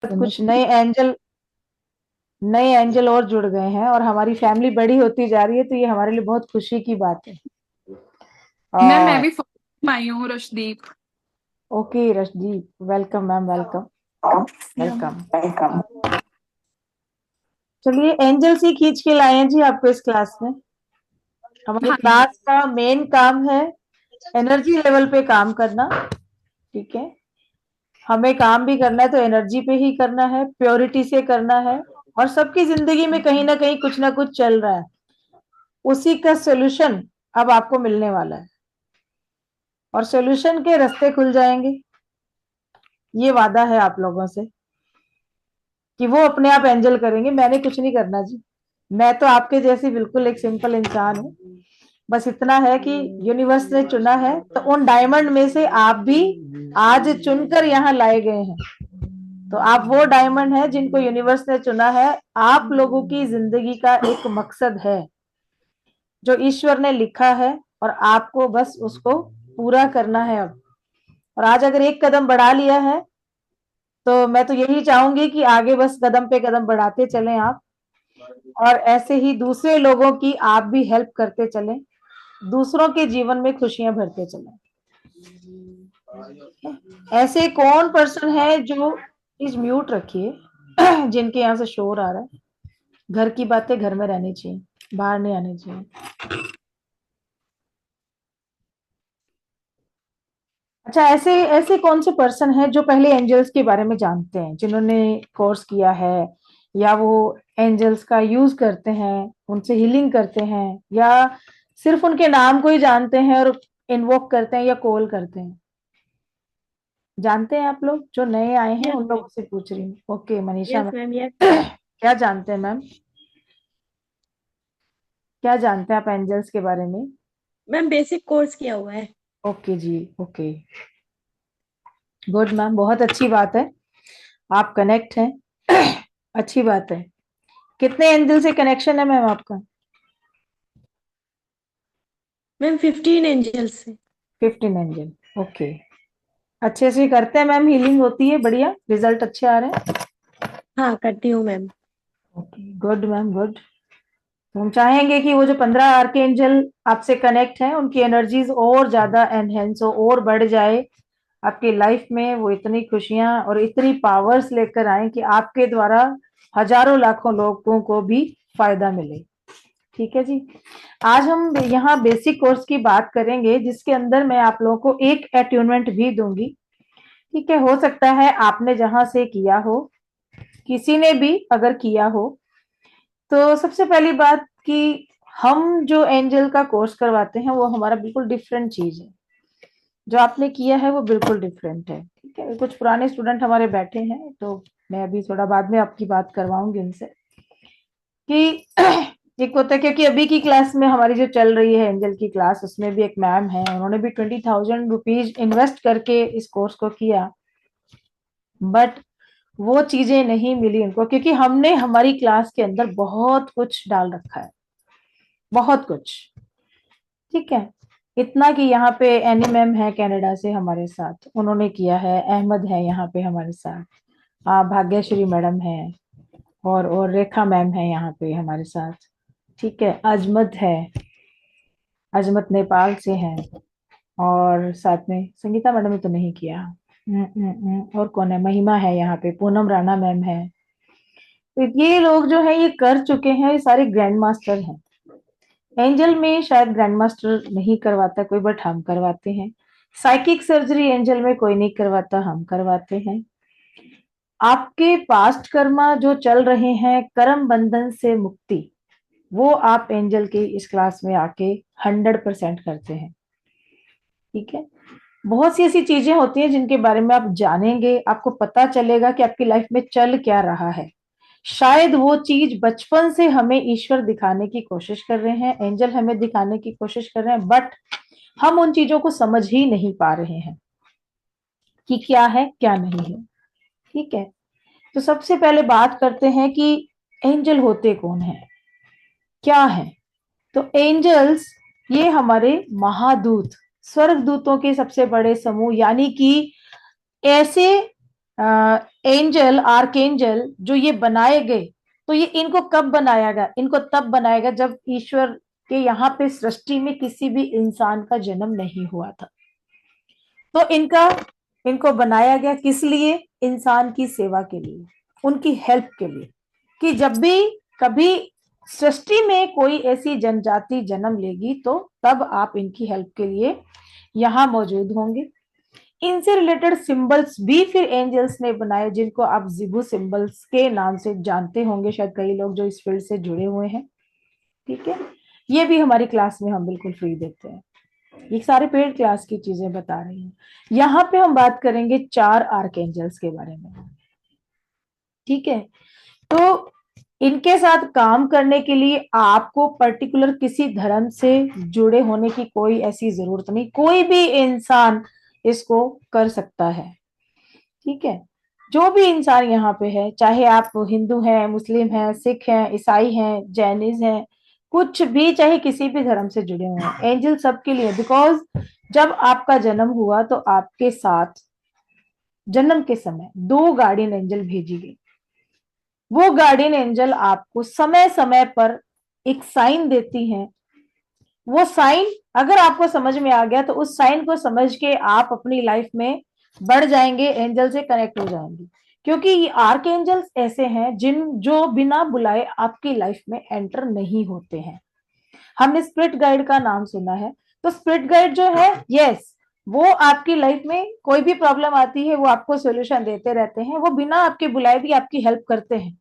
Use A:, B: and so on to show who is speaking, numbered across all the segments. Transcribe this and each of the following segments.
A: कुछ नए एंजल और जुड़ गए हैं और हमारी फैमिली बड़ी होती जा रही है, तो ये हमारे लिए बहुत खुशी की बात है।
B: मैम मैं
A: और
B: भी फर्स्ट टाइम आई हूँ Rashdeep.
A: Okay Rashdeep, welcome ma'am, welcome. Welcome. चलिए, एंजल्स ही खींच के लाए हैं जी आपको इस क्लास में। हमारी
B: हाँ जी।
A: क्लास का मेन काम है एनर्जी लेवल पे काम करना। ठीक है, हमें काम भी करना है तो एनर्जी पे ही करना है, प्योरिटी से करना है। और सबकी जिंदगी में कहीं ना कहीं कुछ ना कुछ चल रहा है, उसी का सोल्यूशन अब आपको मिलने वाला है और सोल्यूशन के रास्ते खुल जाएंगे। ये वादा है आप लोगों से कि वो अपने आप एंजल करेंगे, मैंने कुछ नहीं करना जी। मैं तो आपके जैसी बिल्कुल एक सिंपल इंसान हूँ। बस इतना है कि यूनिवर्स ने चुना है, तो उन डायमंड में से आप भी आज चुनकर यहाँ लाए गए हैं। तो आप वो डायमंड है जिनको यूनिवर्स ने चुना है। आप लोगों की जिंदगी का एक मकसद है जो ईश्वर ने लिखा है, और आपको बस उसको पूरा करना है अब। और आज अगर एक कदम बढ़ा लिया है, तो मैं तो यही चाहूंगी कि आगे बस कदम पे कदम बढ़ाते चलें आप, और ऐसे ही दूसरे लोगों की आप भी हेल्प करते चलें, दूसरों के जीवन में खुशियां भरते चलें। ऐसे कौन पर्सन है जो, प्लीज म्यूट रखिए, जिनके यहाँ से शोर आ रहा है। घर की बातें घर में रहनी चाहिए, बाहर नहीं आनी चाहिए। अच्छा, ऐसे ऐसे कौन से पर्सन है जो पहले एंजल्स के बारे में जानते हैं, जिन्होंने कोर्स किया है, या वो एंजल्स का यूज करते हैं, उनसे हीलिंग करते हैं, या सिर्फ उनके नाम को ही जानते हैं और इन्वोक करते हैं या कॉल करते हैं? जानते हैं आप लोग? जो नए आए हैं
C: यस
A: उन
C: मैम।
A: लोगों से पूछ रही हूँ। Okay Manisha
C: yes
A: ma'am,
C: ma'am. Yes.
A: क्या जानते हैं मैम? क्या जानते हैं आप एंजल्स के बारे में?
C: मैम बेसिक कोर्स किया हुआ है।
A: ओके जी, ओके, गुड मैम, बहुत अच्छी बात है। आप कनेक्ट हैं, अच्छी बात है। कितने एंजल से कनेक्शन है मैम आपका?
C: मैम 15 एंजल्स से।
A: 15 एंजल, ओके। अच्छे से करते हैं मैम, हीलिंग होती है, बढ़िया रिजल्ट अच्छे आ रहे हैं।
C: हाँ करती हूँ ma'am.
A: Okay, good ma'am, good. तो हम चाहेंगे कि वो जो 15 आर्कएंजल आपसे कनेक्ट हैं, उनकी एनर्जीज और ज्यादा एनहेंस हो और बढ़ जाए आपकी लाइफ में। वो इतनी खुशियां और इतनी पावर्स लेकर आए कि आपके द्वारा हजारों लाखों लोगों को भी फायदा मिले। ठीक है जी। आज हम यहाँ बेसिक कोर्स की बात करेंगे, जिसके अंदर मैं आप लोगों को एक अट्यूनमेंट भी दूंगी। ठीक है, हो सकता है आपने जहां से किया हो, किसी ने भी अगर किया हो, तो सबसे पहली बात कि हम जो एंजल का कोर्स करवाते हैं वो हमारा बिल्कुल डिफरेंट चीज है। जो आपने किया है वो बिल्कुल डिफरेंट है। ठीक है, कुछ पुराने स्टूडेंट हमारे बैठे हैं, तो मैं अभी थोड़ा बाद में आपकी बात करवाऊंगी उनसे कि एक होता है, क्योंकि अभी की क्लास में हमारी जो चल रही है एंजल की क्लास, उसमें भी एक मैम है, उन्होंने भी 20,000 रुपीज इन्वेस्ट करके इस कोर्स को किया, बट वो चीजें नहीं मिली उनको, क्योंकि हमने हमारी क्लास के अंदर बहुत कुछ डाल रखा है, बहुत कुछ। ठीक है, इतना कि यहाँ पे एनी मैम है कनाडा से हमारे साथ, उन्होंने किया है। अहमद है यहाँ पे हमारे साथ, भाग्यश्री मैडम है, और रेखा मैम है यहाँ पे हमारे साथ। ठीक है, अजमत है, अजमत नेपाल से है, और साथ में संगीता मैडम ने तो नहीं किया। और कौन है, महिमा है यहाँ पे, पूनम राणा मैम है। तो ये लोग जो है ये कर चुके हैं, ये सारे ग्रैंड मास्टर हैं। एंजल में शायद ग्रैंड मास्टर नहीं करवाता कोई, बट हम करवाते हैं। साइकिक सर्जरी एंजल में कोई नहीं करवाता, हम करवाते हैं। आपके पास्ट कर्मा जो चल रहे हैं, कर्म बंधन से मुक्ति, वो आप एंजल के इस क्लास में आके 100% करते हैं। ठीक है, बहुत सी ऐसी चीजें होती हैं जिनके बारे में आप जानेंगे, आपको पता चलेगा कि आपकी लाइफ में चल क्या रहा है। शायद वो चीज बचपन से हमें ईश्वर दिखाने की कोशिश कर रहे हैं, एंजल हमें दिखाने की कोशिश कर रहे हैं, बट हम उन चीजों को समझ ही नहीं पा रहे हैं कि क्या है क्या नहीं है। ठीक है, तो सबसे पहले बात करते हैं कि एंजल होते कौन है, क्या है। तो एंजल्स ये हमारे महादूत, स्वर्ग दूतों के सबसे बड़े समूह, यानी कि ऐसे एंजल, आर्कएंजल जो ये बनाए गए, तो ये इनको कब बनाया गया? इनको तब बनाया गया जब ईश्वर के यहाँ पे सृष्टि में किसी भी इंसान का जन्म नहीं हुआ था। तो इनको बनाया गया किस लिए? इंसान की सेवा के लिए, उनकी हेल्प के लिए, कि जब भी कभी सृष्टि में कोई ऐसी जनजाति जन्म लेगी तो तब आप इनकी हेल्प के लिए यहां मौजूद होंगे। इनसे रिलेटेड सिंबल्स भी फिर एंजल्स ने बनाए, जिनको आप जिबू सिंबल्स के नाम से जानते होंगे शायद कई लोग जो इस फील्ड से जुड़े हुए हैं। ठीक है, ये भी हमारी क्लास में हम बिल्कुल फ्री देते हैं। ये सारे पेड क्लास की चीजें बता रही हूँ। यहाँ पे हम बात करेंगे 4 आर्कएंजल्स के बारे में। ठीक है, तो इनके साथ काम करने के लिए आपको पर्टिकुलर किसी धर्म से जुड़े होने की कोई ऐसी जरूरत नहीं, कोई भी इंसान इसको कर सकता है। ठीक है, जो भी इंसान यहाँ पे है, चाहे आप हिंदू हैं, मुस्लिम हैं, सिख हैं, ईसाई हैं, जैनिज हैं, कुछ भी, चाहे किसी भी धर्म से जुड़े हुए हैं, एंजल सबके लिए। बिकॉज जब आपका जन्म हुआ तो आपके साथ जन्म के समय 2 गार्डियन एंजल भेजी गई। वो गार्डियन एंजल आपको समय समय पर एक साइन देती हैं। वो साइन अगर आपको समझ में आ गया तो उस साइन को समझ के आप अपनी लाइफ में बढ़ जाएंगे, एंजल से कनेक्ट हो जाएंगे। क्योंकि ये आर्क एंजल्स ऐसे हैं जो बिना बुलाए आपकी लाइफ में एंटर नहीं होते हैं। हमने स्पिरिट गाइड का नाम सुना है, तो स्पिरिट गाइड जो है, यस, वो आपकी लाइफ में कोई भी प्रॉब्लम आती है वो आपको सोल्यूशन देते रहते हैं, वो बिना आपके बुलाए भी आपकी हेल्प करते हैं।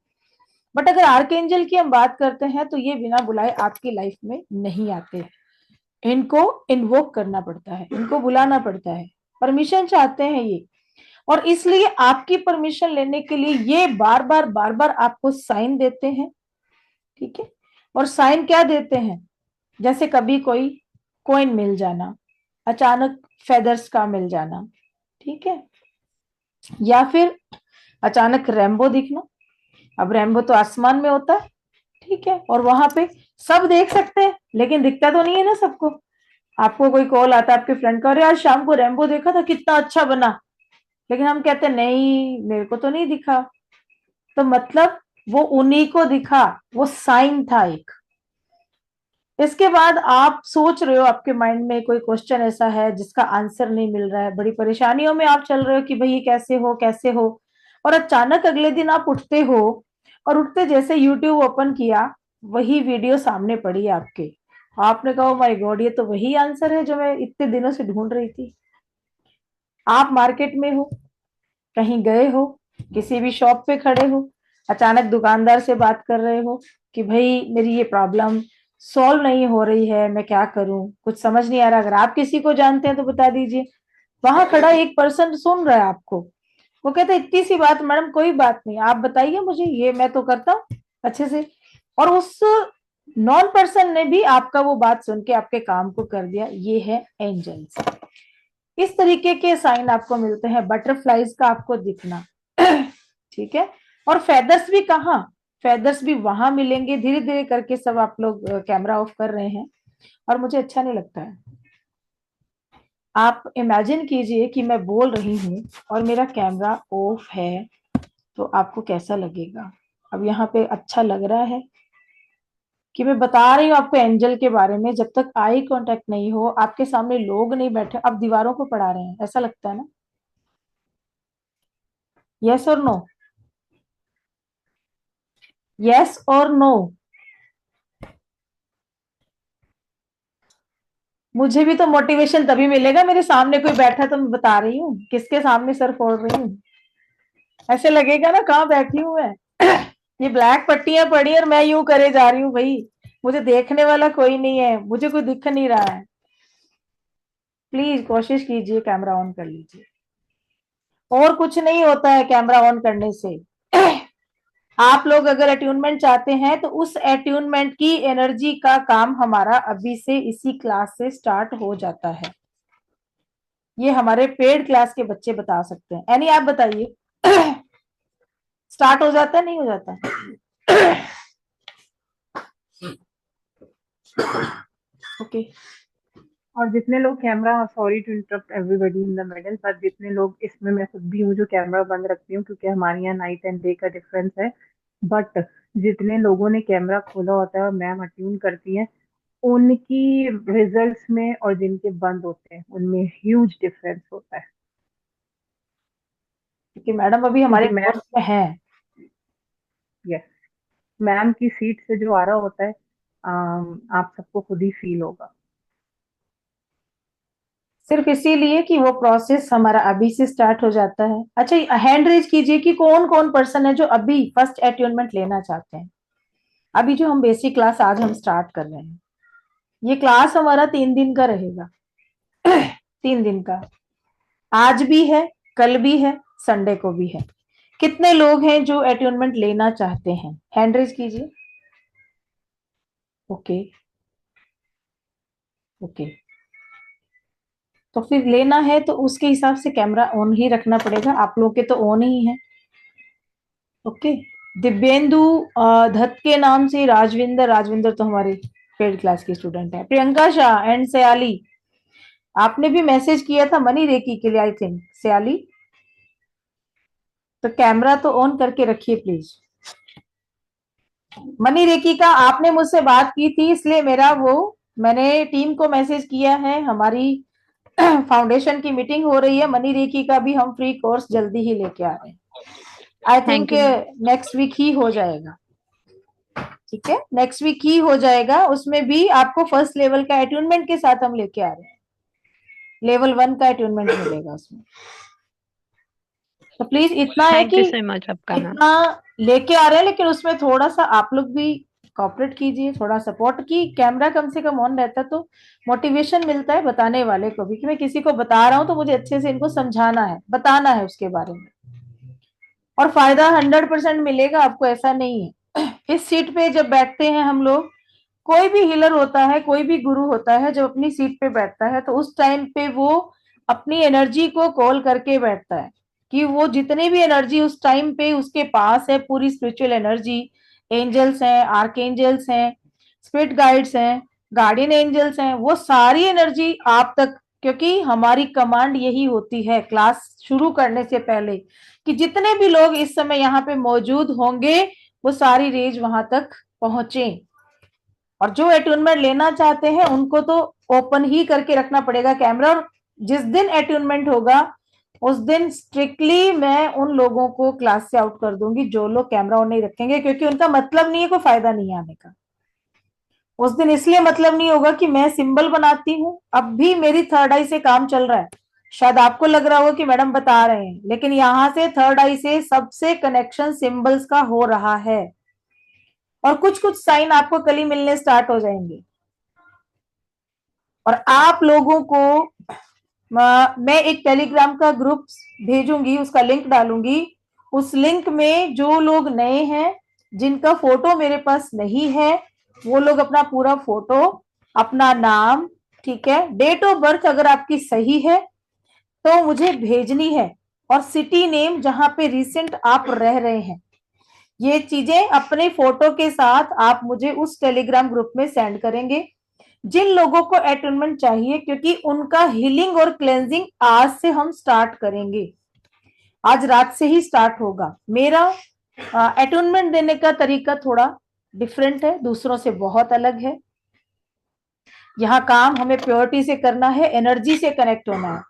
A: बट अगर आर्क एंजल की हम बात करते हैं तो ये बिना बुलाए आपकी लाइफ में नहीं आते हैं। इनको इन्वोक करना पड़ता है, इनको बुलाना पड़ता है, परमिशन चाहते हैं ये। और इसलिए आपकी परमिशन लेने के लिए ये बार बार आपको साइन देते हैं। ठीक है, और साइन क्या देते हैं? जैसे कभी कोई कॉइन मिल जाना, अचानक फेदर्स का मिल जाना, ठीक है, या फिर अचानक रेनबो दिखना। अब रेनबो तो आसमान में होता है, ठीक है, और वहां पे सब देख सकते हैं लेकिन दिखता तो नहीं है ना सबको। आपको कोई कॉल आता है आपके फ्रेंड का, अरे यार शाम को रेनबो देखा था कितना अच्छा बना, लेकिन हम कहते हैं नहीं मेरे को तो नहीं दिखा। तो मतलब वो उन्हीं को दिखा, वो साइन था एक। इसके बाद आप सोच रहे हो, आपके माइंड में कोई क्वेश्चन ऐसा है जिसका आंसर नहीं मिल रहा है, बड़ी परेशानियों में आप चल रहे हो कि भाई ये कैसे हो कैसे हो, और अचानक अगले दिन आप उठते हो और उठते जैसे यूट्यूब ओपन किया वही वीडियो सामने पड़ी आपके। आपने कहा माय गॉड, ये तो वही आंसर है जो मैं इतने दिनों से ढूंढ रही थी। आप मार्केट में हो, कहीं गए हो, किसी भी शॉप पे खड़े हो, अचानक दुकानदार से बात कर रहे हो कि भाई मेरी ये प्रॉब्लम सॉल्व नहीं हो रही है, मैं क्या करूं, कुछ समझ नहीं आ रहा। अगर आप किसी को जानते हैं तो बता दीजिए। वहां खड़ा एक पर्सन सुन रहा है आपको, वो कहता है इतनी सी बात मैडम, कोई बात नहीं, आप बताइए मुझे, ये मैं तो करता हूँ अच्छे से। और उस नॉन पर्सन ने भी आपका वो बात सुन के आपके काम को कर दिया। ये है एंजल्स। इस तरीके के साइन आपको मिलते हैं, बटरफ्लाईज का आपको दिखना। ठीक है, और फेदर्स भी कहाँ, फेदर्स भी वहां मिलेंगे। धीरे धीरे करके सब आप लोग कैमरा ऑफ कर रहे हैं और मुझे अच्छा नहीं लगता है। आप इमेजिन कीजिए कि मैं बोल रही हूँ और मेरा कैमरा ऑफ है, तो आपको कैसा लगेगा? अब यहाँ पे अच्छा लग रहा है कि मैं बता रही हूँ आपको एंजल के बारे में, जब तक आई कांटेक्ट नहीं हो, आपके सामने लोग नहीं बैठे, आप दीवारों को पढ़ा रहे हैं, ऐसा लगता है ना? यस और नो, यस और नो। मुझे भी तो मोटिवेशन तभी मिलेगा, मेरे सामने कोई बैठा तो मैं बता रही हूँ, किसके सामने सर फोड़ रही हूँ। ऐसे लगेगा ना कहाँ बैठी हूँ मैं। ये ब्लैक पट्टियां पड़ी और मैं यूं करे जा रही हूँ भाई, मुझे देखने वाला कोई नहीं है, मुझे कोई दिख नहीं रहा है। प्लीज कोशिश कीजिए, कैमरा ऑन कर लीजिए। और कुछ नहीं होता है कैमरा ऑन करने से। आप लोग अगर अट्यूनमेंट चाहते हैं तो उस अट्यूनमेंट की एनर्जी का काम हमारा अभी से इसी क्लास से स्टार्ट हो जाता है। ये हमारे पेड क्लास के बच्चे बता सकते हैं। एनी आप बताइए, स्टार्ट हो जाता है नहीं हो जाता? ओके,
D: और जितने लोग camera, sorry to interrupt everybody in the middle, पर जितने लोग इसमें, मैं खुद भी हूँ जो कैमरा बंद रखती हूँ क्योंकि हमारे यहाँ नाइट एंड डे का डिफरेंस है, बट जितने लोगों ने कैमरा खोला होता है और मैम अट्यून करती हैं, उनकी रिजल्ट्स में और जिनके बंद होते हैं उनमें ह्यूज डिफरेंस होता है।
A: क्योंकि मैडम अभी हमारे
D: क्योंकि मैम,
A: कोर्स में है।
D: यस, मैम की सीट से जो आ रहा होता है, आप सबको खुद ही फील होगा।
A: सिर्फ इसीलिए कि वो प्रोसेस हमारा अभी से स्टार्ट हो जाता है। अच्छा, हैंड रेज कीजिए कि कौन कौन पर्सन है जो अभी फर्स्ट अट्यूनमेंट लेना चाहते हैं। अभी जो हम बेसिक क्लास आज हम स्टार्ट कर रहे हैं, ये क्लास हमारा 3 दिन का रहेगा। 3 दिन का, आज भी है, कल भी है, संडे को भी है। कितने लोग हैं जो अट्यूनमेंट लेना चाहते हैं? हैंड रेज कीजिए। Okay, okay. तो फिर लेना है तो उसके हिसाब से कैमरा ऑन ही रखना पड़ेगा। आप लोग के तो ऑन ही है। ओके। दिव्येंदु दत्त के नाम से राजविंदर, राजविंदर तो हमारे पेड क्लास की स्टूडेंट है। प्रियंका शाह एंड सयाली, आपने भी मैसेज किया था मनी रेकी के लिए, आई थिंक सयाली। तो कैमरा तो ऑन करके रखिए प्लीज। मनी रेकी का आपने मुझसे बात की थी, इसलिए मैंने टीम को मैसेज किया है। हमारी फाउंडेशन की मीटिंग हो रही है, मनी रेकी का भी हम फ्री कोर्स जल्दी ही लेके आ रहे हैं। आई थिंक नेक्स्ट वीक ही हो जाएगा। ठीक है, नेक्स्ट वीक ही हो जाएगा। उसमें भी आपको फर्स्ट लेवल का अट्यूनमेंट के साथ हम लेके आ रहे हैं। लेवल 1 का अट्यूनमेंट मिलेगा उसमें। तो प्लीज इतना है
E: थैंक
A: कि
E: यू सो मच आपका मैम।
A: इतना लेके आ रहे हैं, लेकिन उसमें थोड़ा सा आप लोग भी कॉपरेट कीजिए, थोड़ा सपोर्ट की। कैमरा कम से कम ऑन रहता तो मोटिवेशन मिलता है बताने वाले को भी कि मैं किसी को बता रहा हूं तो मुझे अच्छे से इनको समझाना है, बताना है उसके बारे में। और फायदा 100% मिलेगा आपको, ऐसा नहीं है। इस सीट पे जब बैठते हैं हम लोग, कोई भी हीलर होता है, कोई भी गुरु होता है, जब अपनी सीट पे बैठता है तो उस टाइम पे वो अपनी एनर्जी को कॉल करके बैठता है कि वो जितनी भी एनर्जी उस टाइम पे उसके पास है, पूरी स्पिरिचुअल एनर्जी, एंजल्स हैं, आर्कएंजल्स हैं, स्पिरिट गाइड्स हैं, गार्डियन एंजल्स हैं, वो सारी एनर्जी आप तक, क्योंकि हमारी कमांड यही होती है क्लास शुरू करने से पहले कि जितने भी लोग इस समय यहाँ पे मौजूद होंगे वो सारी रेज वहां तक पहुंचे। और जो अट्यूनमेंट लेना चाहते हैं उनको तो ओपन ही करके रखना पड़ेगा कैमरा। और जिस दिन अट्यूनमेंट होगा उस दिन स्ट्रिक्टली मैं उन लोगों को क्लास से आउट कर दूंगी जो लोग कैमरा ऑन नहीं रखेंगे, क्योंकि उनका मतलब नहीं है, कोई फायदा नहीं है आने का। उस दिन इसलिए मतलब नहीं होगा कि मैं सिंबल बनाती हूँ, अब भी मेरी थर्ड आई से काम चल रहा है। शायद आपको लग रहा होगा कि मैडम बता रहे हैं, लेकिन यहाँ से थर्ड आई से सबसे कनेक्शन सिंबल्स का हो रहा है। और कुछ कुछ साइन आपको कल ही मिलने स्टार्ट हो जाएंगे। और आप लोगों को मैं एक टेलीग्राम का ग्रुप भेजूंगी, उसका लिंक डालूंगी। उस लिंक में जो लोग नए हैं, जिनका फोटो मेरे पास नहीं है, वो लोग अपना पूरा फोटो, अपना नाम, ठीक है, डेट ऑफ बर्थ अगर आपकी सही है तो मुझे भेजनी है, और सिटी नेम जहां पे रिसेंट आप रह रहे हैं, ये चीजें अपने फोटो के साथ आप मुझे उस टेलीग्राम ग्रुप में सेंड करेंगे। जिन लोगों को अटूनमेंट चाहिए, क्योंकि उनका हीलिंग और क्लेंजिंग आज से हम स्टार्ट करेंगे, आज रात से ही स्टार्ट होगा। मेरा अटूनमेंट देने का तरीका थोड़ा डिफरेंट है, दूसरों से बहुत अलग है। यहाँ काम हमें प्योरिटी से करना है, एनर्जी से कनेक्ट होना है।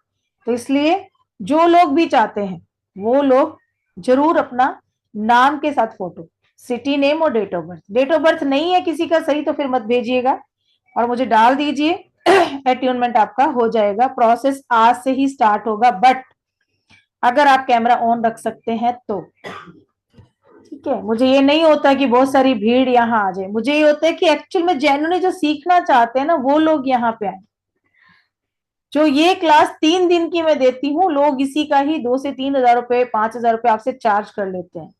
A: तो इसलिए जो लोग भी चाहते हैं वो लोग जरूर अपना नाम के साथ फोटो, सिटी नेम और date of birth. Date of birth नहीं है किसी का सही तो फिर मत भेजिएगा और मुझे डाल दीजिए। अट्यूनमेंट आपका हो जाएगा। प्रोसेस आज से ही स्टार्ट होगा, बट अगर आप कैमरा ऑन रख सकते हैं तो ठीक है। मुझे ये नहीं होता कि बहुत सारी भीड़ यहाँ आ जाए, मुझे ये होता है कि एक्चुअल में जेन्युइनली जो सीखना चाहते हैं ना वो लोग यहाँ पे आए। जो ये क्लास 3 दिन की मैं देती हूँ, लोग इसी का ही 2 से 3 हजार रुपए, 5 हजार रुपए आपसे चार्ज कर लेते हैं।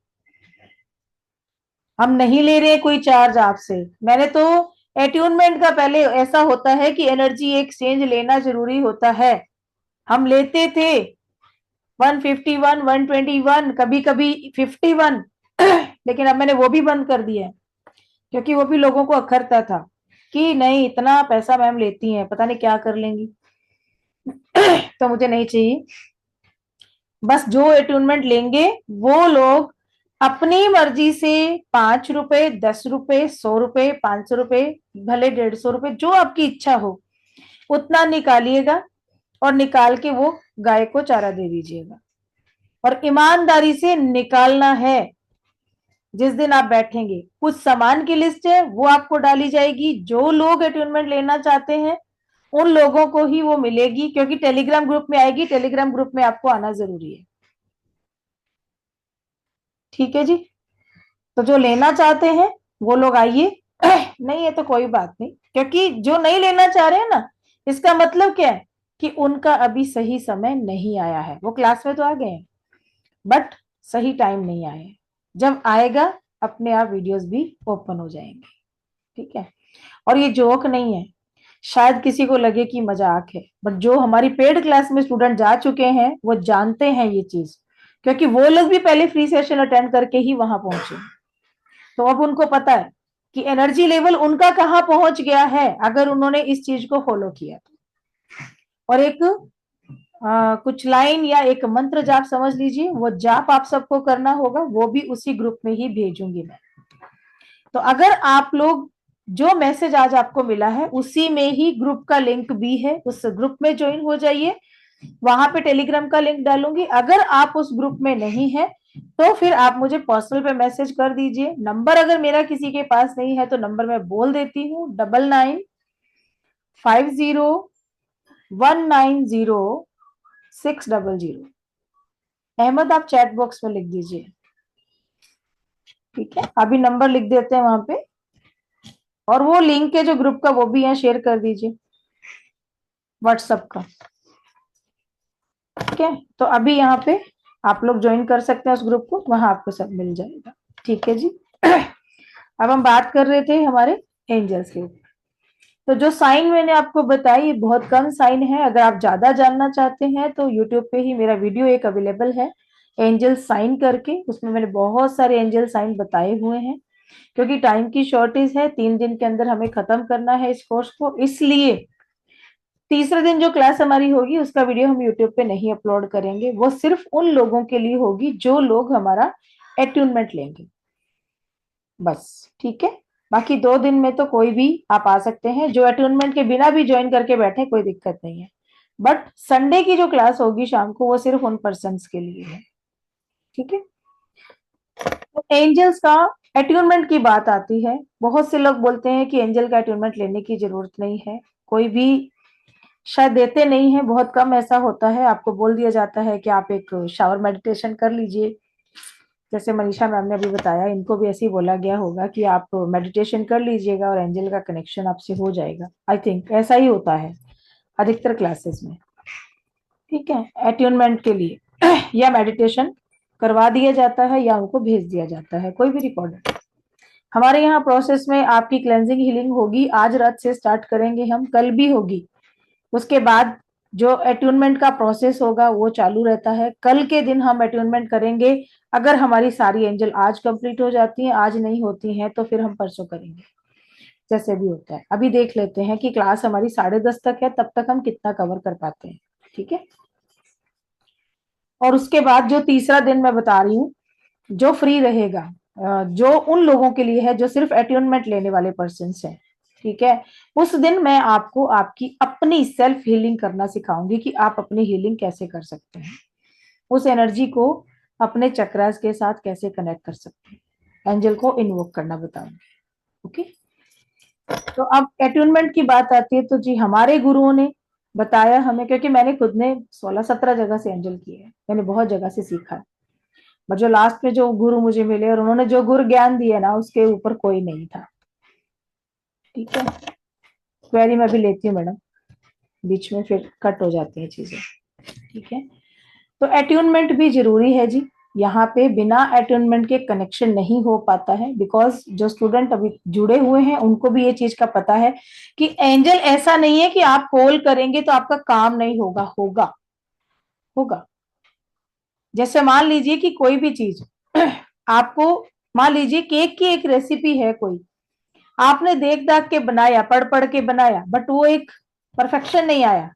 A: हम नहीं ले रहे कोई चार्ज आपसे। मैंने तो अट्यूनमेंट का पहले ऐसा होता है कि एनर्जी एक्सचेंज लेना जरूरी होता है, हम लेते थे 151, 121, कभी कभी 51। लेकिन अब मैंने वो भी बंद कर दिया है, क्योंकि वो भी लोगों को अखरता था। कि नहीं इतना पैसा मैम लेती हैं, पता नहीं क्या कर लेंगी। तो मुझे नहीं चाहिए। बस जो अटूनमेंट लेंगे वो लोग अपनी मर्जी से 5 रुपए, 10 रुपए, 100 रुपए, 500 रुपए, भले 150 रुपए, जो आपकी इच्छा हो उतना निकालिएगा और निकाल के वो गाय को चारा दे दीजिएगा। और ईमानदारी से निकालना है। जिस दिन आप बैठेंगे, कुछ सामान की लिस्ट है वो आपको डाली जाएगी, जो लोग अटूनमेंट लेना चाहते हैं उन लोगों को ही वो मिलेगी, क्योंकि टेलीग्राम ग्रुप में आएगी। टेलीग्राम ग्रुप में आपको आना जरूरी है। ठीक है जी। तो जो लेना चाहते हैं वो लोग आइए। नहीं है तो कोई बात नहीं, क्योंकि जो नहीं लेना चाह रहे हैं ना, इसका मतलब क्या है कि उनका अभी सही समय नहीं आया है। वो क्लास में तो आ गए हैं बट सही टाइम नहीं आया है। जब आएगा अपने आप वीडियोस भी ओपन हो जाएंगे। ठीक है। और ये जोक नहीं है, शायद किसी को लगे कि मजाक है, बट जो हमारी पेड क्लास में स्टूडेंट जा चुके हैं वो जानते हैं ये चीज, क्योंकि वो लोग भी पहले फ्री सेशन अटेंड करके ही वहां पहुंचे। तो अब उनको पता है कि एनर्जी लेवल उनका कहाँ पहुंच गया है अगर उन्होंने इस चीज को फॉलो किया। और एक कुछ लाइन या एक मंत्र जाप समझ लीजिए, वो जाप आप सबको करना होगा, वो भी उसी ग्रुप में ही भेजूंगी मैं। तो अगर आप लोग, जो मैसेज आज आपको मिला है उसी में ही ग्रुप का लिंक भी है, उस ग्रुप में ज्वाइन हो जाइए। वहां पे टेलीग्राम का लिंक डालूंगी। अगर आप उस ग्रुप में नहीं है तो फिर आप मुझे पर्सनल पे मैसेज कर दीजिए। नंबर अगर मेरा किसी के पास नहीं है तो नंबर मैं बोल देती हूँ, 9950190600। अहमद आप चैट बॉक्स में लिख दीजिए। ठीक है, अभी नंबर लिख देते हैं वहां पे, और वो लिंक है जो ग्रुप का वो भी यहाँ शेयर कर दीजिए, व्हाट्सएप का। ठीक है, तो अभी यहाँ पे आप लोग ज्वाइन कर सकते हैं उस ग्रुप को, वहां आपको सब मिल जाएगा। ठीक है जी। अब हम बात कर रहे थे हमारे एंजल्स के ऊपर। तो जो साइन मैंने आपको बताई ये बहुत कम साइन है। अगर आप ज्यादा जानना चाहते हैं तो यूट्यूब पे ही मेरा वीडियो एक अवेलेबल है, एंजल साइन करके। उसमें मैंने बहुत सारे एंजल साइन बताए हुए हैं। क्योंकि टाइम की शॉर्टेज है, 3 दिन के अंदर हमें खत्म करना है इस कोर्स को, इसलिए तीसरे दिन जो क्लास हमारी होगी उसका वीडियो हम यूट्यूब पे नहीं अपलोड करेंगे। वो सिर्फ उन लोगों के लिए होगी जो लोग हमारा अट्यूनमेंट लेंगे, बस। ठीक है, बाकी 2 दिन में तो कोई भी आप आ सकते हैं, जो अट्यूनमेंट के बिना भी ज्वाइन करके बैठे, कोई दिक्कत नहीं है। बट संडे की जो क्लास होगी शाम को वो सिर्फ उन पर्सन्स के लिए है। ठीक है। तो एंजल्स का अट्यूनमेंट की बात आती है, बहुत से लोग बोलते हैं कि एंजल का अट्यूनमेंट लेने की जरूरत नहीं है, कोई भी शायद देते नहीं है, बहुत कम ऐसा होता है। आपको बोल दिया जाता है कि आप एक शावर मेडिटेशन कर लीजिए, जैसे मनीषा मैम ने अभी बताया, इनको भी ऐसे ही बोला गया होगा कि आप मेडिटेशन कर लीजिएगा और एंजल का कनेक्शन आपसे हो जाएगा। आई थिंक ऐसा ही होता है अधिकतर क्लासेस में। ठीक है, अट्यूनमेंट के लिए या मेडिटेशन करवा दिया जाता है या उनको भेज दिया जाता है, कोई भी रिकॉर्डर। हमारे यहाँ प्रोसेस में आपकी क्लेंजिंग हीलिंग होगी, आज रात से स्टार्ट करेंगे हम, कल भी होगी। उसके बाद जो अट्यूनमेंट का प्रोसेस होगा वो चालू रहता है। कल के दिन हम अट्यूनमेंट करेंगे। अगर हमारी सारी एंजल आज कंप्लीट हो जाती हैं, आज नहीं होती हैं, तो फिर हम परसों करेंगे, जैसे भी होता है। अभी देख लेते हैं कि क्लास हमारी 10:30 तक है, तब तक हम कितना कवर कर पाते हैं। ठीक है। और उसके बाद जो तीसरा दिन मैं बता रही हूँ जो फ्री रहेगा, जो उन लोगों के लिए है जो सिर्फ अट्यूनमेंट लेने वाले पर्सन हैं। ठीक है, उस दिन मैं आपको आपकी अपनी सेल्फ हीलिंग करना सिखाऊंगी कि आप अपनी हीलिंग कैसे कर सकते हैं, उस एनर्जी को अपने चक्रास के साथ कैसे कनेक्ट कर सकते हैं, एंजल को इन्वोक करना बताऊंगी। ओके। तो अब अट्यूनमेंट की बात आती है, तो जी हमारे गुरुओं ने बताया हमें, क्योंकि मैंने खुद ने 16-17 जगह से एंजल किए हैं, मैंने बहुत जगह से सीखा है, और जो लास्ट में जो गुरु मुझे मिले और उन्होंने जो गुरु ज्ञान दिए ना, उसके ऊपर कोई नहीं था। ठीक है, क्वेरी मैं भी लेती हूँ मैडम, बीच में फिर कट हो जाती हैं चीजें। ठीक है, तो अट्यूनमेंट भी जरूरी है जी। यहाँ पे बिना अट्यूनमेंट के कनेक्शन नहीं हो पाता है, बिकॉज जो स्टूडेंट अभी जुड़े हुए हैं उनको भी ये चीज का पता है कि एंजल ऐसा नहीं है कि आप कॉल करेंगे तो आपका काम नहीं होगा, होगा होगा। जैसे मान लीजिए कि कोई भी चीज आपको, मान लीजिए केक की एक रेसिपी है कोई, आपने देख दाख के बनाया, पढ़ पढ़ के बनाया, बट वो एक परफेक्शन नहीं आया।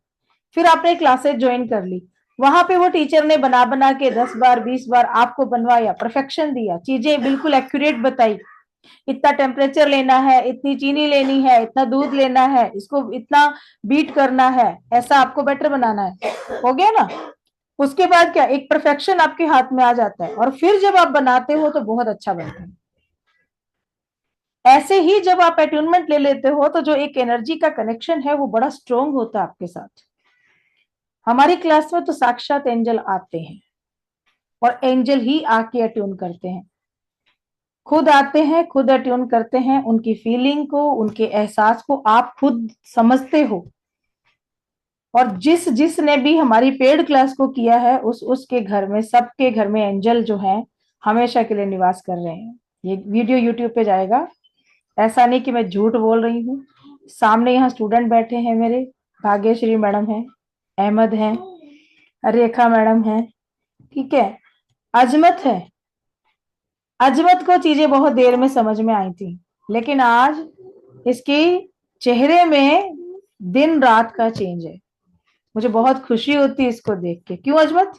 A: फिर आपने क्लासेस ज्वाइन कर ली, वहां पे वो टीचर ने बना बना के 10 बार 20 बार आपको बनवाया, परफेक्शन दिया, चीजें बिल्कुल एक्यूरेट बताई, इतना टेम्परेचर लेना है, इतनी चीनी लेनी है, इतना दूध लेना है, इसको इतना बीट करना है, ऐसा आपको बेटर बनाना है, हो गया ना। उसके बाद क्या, एक परफेक्शन आपके हाथ में आ जाता है, और फिर जब आप बनाते हो तो बहुत अच्छा बनता है। ऐसे ही जब आप अट्यूनमेंट ले लेते हो तो जो एक एनर्जी का कनेक्शन है वो बड़ा स्ट्रोंग होता है आपके साथ। हमारी क्लास में तो साक्षात एंजल आते हैं और एंजल ही आके अट्यून करते हैं, खुद आते हैं, खुद अट्यून करते हैं। उनकी फीलिंग को, उनके एहसास को आप खुद समझते हो। और जिसने भी हमारी पेड क्लास को किया है उसके घर में, सबके घर में एंजल जो है हमेशा के लिए निवास कर रहे हैं। ये वीडियो यूट्यूब पे जाएगा, ऐसा नहीं कि मैं झूठ बोल रही हूँ। सामने यहाँ स्टूडेंट बैठे हैं मेरे, भाग्यश्री मैडम है, अहमद है, रेखा मैडम है, ठीक है, अजमत है। अजमत को चीजें बहुत देर में समझ में आई थी, लेकिन आज इसके चेहरे में दिन रात का चेंज है। मुझे बहुत खुशी होती है इसको देख के। क्यों अजमत,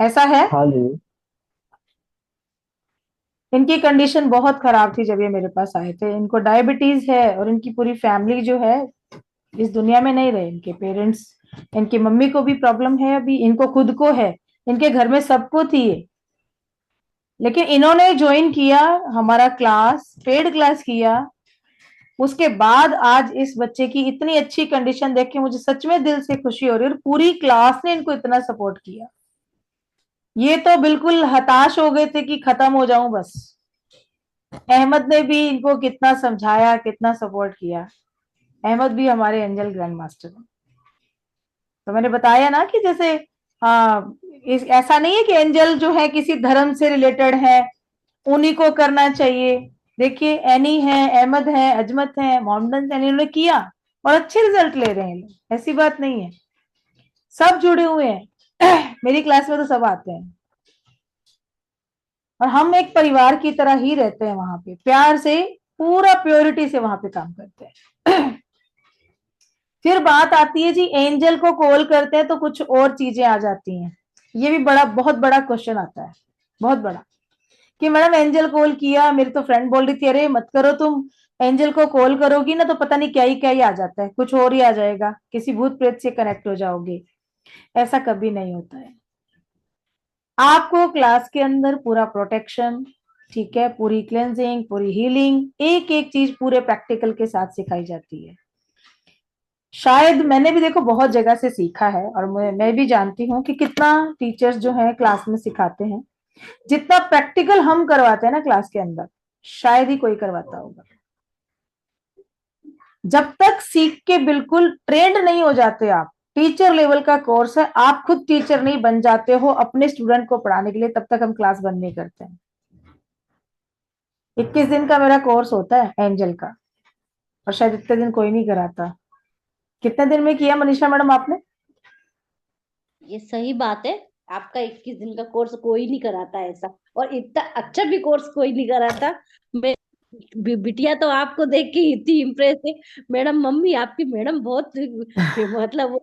A: ऐसा है?
E: हाँ जी।
A: इनकी कंडीशन बहुत खराब थी जब ये मेरे पास आए थे। इनको डायबिटीज है और इनकी पूरी फैमिली जो है इस दुनिया में नहीं रहे। इनके पेरेंट्स, इनकी मम्मी को भी प्रॉब्लम है, अभी इनको खुद को है, इनके घर में सबको थी ये। लेकिन इन्होंने ज्वाइन किया हमारा क्लास, पेड क्लास किया, उसके बाद आज इस बच्चे की इतनी अच्छी कंडीशन देख के मुझे सच में दिल से खुशी हो रही है। और पूरी क्लास ने इनको इतना सपोर्ट किया। ये तो बिल्कुल हताश हो गए थे कि खत्म हो जाऊं बस। अहमद ने भी इनको कितना समझाया, कितना सपोर्ट किया। अहमद भी हमारे एंजल ग्रैंड मास्टर हैं। तो मैंने बताया ना कि जैसे ऐसा नहीं है कि एंजल जो है किसी धर्म से रिलेटेड है, उन्हीं को करना चाहिए। देखिए एनी है, अहमद है, अजमत है, मोहम्मद है, इन्होंने किया और अच्छे रिजल्ट ले रहे हैं लोग, ऐसी बात नहीं है। सब जुड़े हुए हैं मेरी क्लास में तो सब आते हैं और हम एक परिवार की तरह ही रहते हैं वहां पे, प्यार से, पूरा प्योरिटी से वहां पे काम करते हैं। फिर बात आती है जी, एंजल को कॉल करते हैं तो कुछ और चीजें आ जाती हैं। ये भी बहुत बड़ा क्वेश्चन आता है, बहुत बड़ा, कि मैडम एंजल कॉल किया, मेरी तो फ्रेंड बोल रही थी अरे मत करो तुम, एंजल को कॉल करोगी ना तो पता नहीं क्या ही आ जाता है, कुछ और ही आ जाएगा, किसी भूत प्रेत से कनेक्ट हो जाओगे। ऐसा कभी नहीं होता है। आपको क्लास के अंदर पूरा प्रोटेक्शन, ठीक है, पूरी क्लेंजिंग, पूरी हीलिंग, एक एक चीज पूरे प्रैक्टिकल के साथ सिखाई जाती है। शायद मैंने भी देखो बहुत जगह से सीखा है और मैं भी जानती हूँ कि कितना टीचर्स जो है क्लास में सिखाते हैं, जितना प्रैक्टिकल हम करवाते हैं ना क्लास के अंदर, शायद ही कोई करवाता होगा। जब तक सीख के बिल्कुल ट्रेंड नहीं हो जाते आप, टीचर लेवल का कोर्स है, आप खुद टीचर नहीं बन जाते हो अपने स्टूडेंट को पढ़ाने के लिए, तब तक हम क्लास बंद नहीं करते हैं। 21 दिन का मेरा कोर्स होता है एंजल का, और शायद इतने दिन कोई नहीं कराता। कितने दिन में किया मनीषा मैडम आपने?
F: ये सही बात है, आपका 21 दिन का कोर्स कोई नहीं कराता ऐसा, और इतना अच्छा भी कोर्स कोई नहीं कराता। मैं बिटिया तो आपको देख के इतनी इम्प्रेस है, मैडम मम्मी आपकी मैडम बहुत मतलब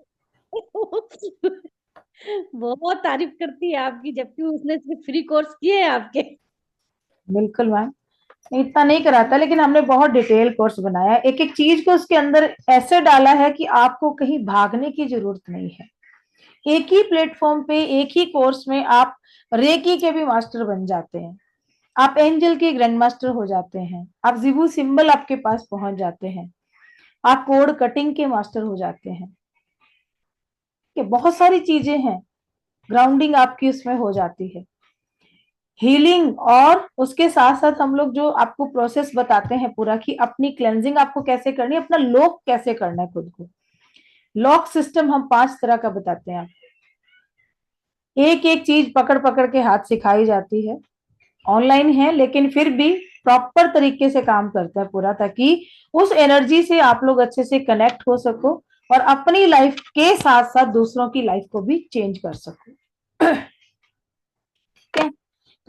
F: बहुत तारीफ करती है आपकी, जबकि उसने सिर्फ फ्री कोर्स किए हैं आपके।
A: बिल्कुल मैम, इतना नहीं कराता, लेकिन हमने बहुत डिटेल कोर्स बनाया, एक एक चीज को उसके अंदर ऐसे डाला है कि आपको कहीं भागने की जरूरत नहीं है। एक ही प्लेटफॉर्म पे, एक ही कोर्स में आप रेकी के भी मास्टर बन जाते हैं, आप एंजल के ग्रैंड मास्टर हो जाते हैं, आप जिबू सिंबल आपके पास पहुंच जाते हैं, आप कोड कटिंग के मास्टर हो जाते हैं, कि बहुत सारी चीजें हैं, ग्राउंडिंग आपकी उसमें हो जाती है, हीलिंग। और उसके साथ साथ हम लोग जो आपको प्रोसेस बताते हैं पूरा, कि अपनी क्लेंजिंग आपको कैसे करनी है, अपना लॉक कैसे करना है खुद को। लॉक सिस्टम हम 5 तरह का बताते हैं। एक एक चीज पकड़ पकड़ के हाथ सिखाई जाती है, ऑनलाइन है लेकिन फिर भी प्रॉपर तरीके से काम करता है पूरा, ताकि उस एनर्जी से आप लोग अच्छे से कनेक्ट हो सको और अपनी लाइफ के साथ साथ दूसरों की लाइफ को भी चेंज कर सको। ठीक है,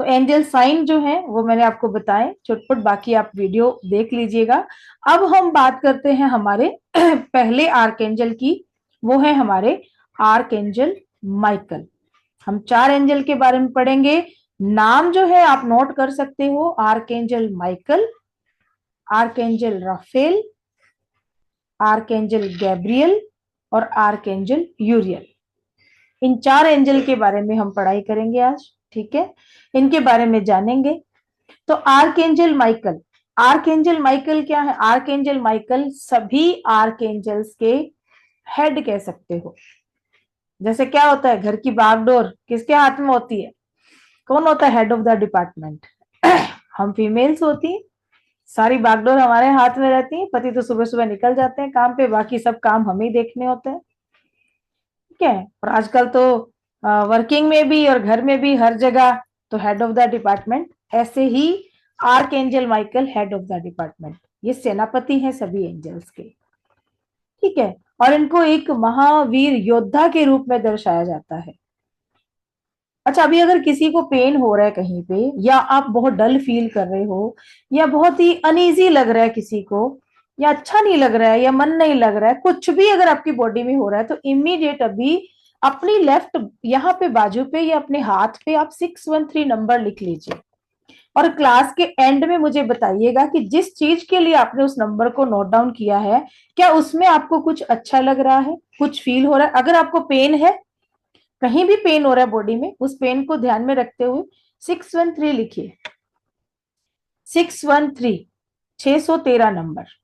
A: तो एंजल साइन जो है वो मैंने आपको बताए चुटपुट, बाकी आप वीडियो देख लीजिएगा। अब हम बात करते हैं हमारे पहले आर्कएंजल की, वो है हमारे आर्कएंजल माइकल। हम 4 एंजल के बारे में पढ़ेंगे। नाम जो है आप नोट कर सकते हो, archangel Michael, archangel Raphael, archangel Gabriel और आर्कएंजल यूरियल। इन 4 एंजल के बारे में हम पढ़ाई करेंगे आज, ठीक है, इनके बारे में जानेंगे। तो आर्कएंजल माइकल, आर्कएंजल माइकल क्या है? आर्कएंजल माइकल सभी आर्कएंजल्स के हेड कह सकते हो। जैसे क्या होता है, घर की बागडोर किसके हाथ में होती है? कौन होता है हेड ऑफ द डिपार्टमेंट? हम फीमेल्स होती हैं, सारी बागडोर हमारे हाथ में रहती है। पति तो सुबह सुबह निकल जाते हैं काम पे, बाकी सब काम हमें ही देखने होते हैं, ठीक है। और आजकल तो वर्किंग में भी और घर में भी हर जगह तो हेड ऑफ द डिपार्टमेंट। ऐसे ही archangel Michael head of the department, ये सेनापति हैं सभी एंजल्स के, ठीक है। और इनको एक महावीर योद्धा के रूप में दर्शाया जाता है। अच्छा, अभी अगर किसी को पेन हो रहा है कहीं पे, या आप बहुत डल फील कर रहे हो, या बहुत ही अनईजी लग रहा है किसी को, या अच्छा नहीं लग रहा है, या मन नहीं लग रहा है, कुछ भी अगर आपकी बॉडी में हो रहा है, तो इमीडिएट अभी अपनी लेफ्ट यहाँ पे बाजू पे या अपने हाथ पे आप 613 नंबर लिख लीजिए, और क्लास के एंड में मुझे बताइएगा कि जिस चीज के लिए आपने उस नंबर को नोट डाउन किया है, क्या उसमें आपको कुछ अच्छा लग रहा है, कुछ फील हो रहा है। अगर आपको पेन है, कहीं भी पेन हो रहा है बॉडी में, उस पेन को ध्यान में रखते हुए 613 लिखिए। 613, 613 नंबर।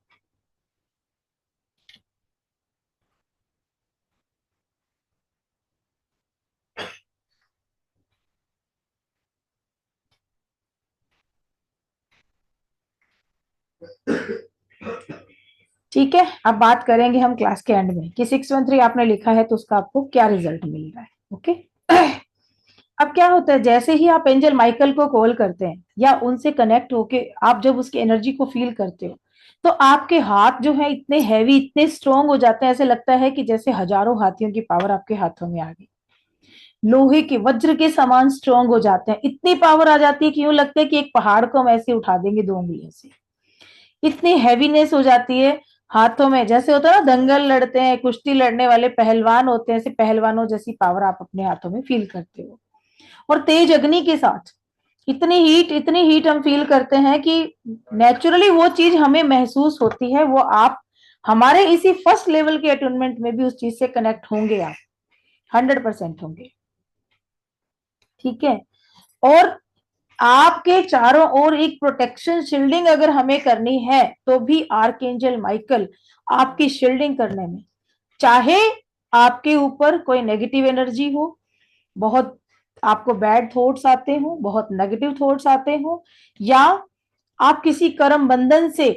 A: ठीक है, अब बात करेंगे हम क्लास के एंड में कि 613 आपने लिखा है तो उसका आपको क्या रिजल्ट मिल रहा है। ओके, अब क्या होता है, जैसे ही आप एंजल माइकल को कॉल करते हैं या उनसे कनेक्ट होके आप जब उसकी एनर्जी को फील करते हो, तो आपके हाथ जो है इतने हैवी, इतने स्ट्रोंग हो जाते हैं, ऐसे लगता है कि जैसे हजारों हाथियों की पावर आपके हाथों में आ गई। लोहे के, वज्र के समान स्ट्रोंग हो जाते हैं। इतनी पावर आ जाती है कि यूं लगता है कि एक पहाड़ को हम ऐसे उठा देंगे 2 उंगलियों से। इतनी हैवीनेस हो जाती है हाथों में, जैसे होता है ना दंगल लड़ते हैं, कुश्ती लड़ने वाले पहलवान होते हैं, ऐसे पहलवानों जैसी पावर आप अपने हाथों में फील करते हो। और तेज अग्नि के साथ इतनी हीट हम फील करते हैं कि नेचुरली वो चीज हमें महसूस होती है, वो आप हमारे इसी फर्स्ट लेवल के अटूनमेंट में भी उस चीज से कनेक्ट होंगे, आप 100% होंगे, ठीक है। और आपके चारों ओर एक प्रोटेक्शन शील्डिंग अगर हमें करनी है, तो भी आर्कएंजल माइकल आपकी शील्डिंग करने में, चाहे आपके ऊपर कोई नेगेटिव एनर्जी हो, बहुत आपको बैड थॉट्स आते हो, बहुत नेगेटिव थॉट्स आते हो, या आप किसी कर्म बंधन से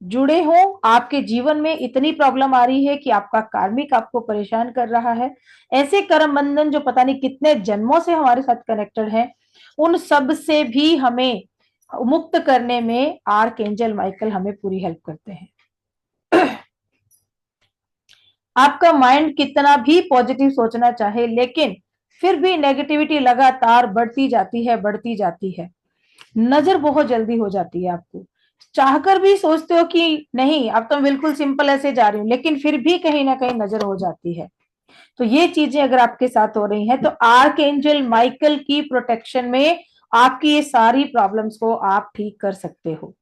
A: जुड़े हो, आपके जीवन में इतनी प्रॉब्लम आ रही है कि आपका कार्मिक आपको परेशान कर रहा है, ऐसे कर्म बंधन जो पता नहीं कितने जन्मों से हमारे साथ कनेक्टेड है, उन सब से भी हमें मुक्त करने में आर्कएंजल माइकल हमें पूरी हेल्प करते हैं। आपका माइंड कितना भी पॉजिटिव सोचना चाहे, लेकिन फिर भी नेगेटिविटी लगातार बढ़ती जाती है। नजर बहुत जल्दी हो जाती है आपको, चाहकर भी सोचते हो कि नहीं अब तो बिल्कुल सिंपल ऐसे जा रही हूँ, लेकिन फिर भी कहीं ना कहीं नजर हो जाती है। तो ये चीजें अगर आपके साथ हो रही हैं, तो आर्कएंजल माइकल की प्रोटेक्शन में आपकी ये सारी प्रॉब्लम्स को आप ठीक कर सकते हो।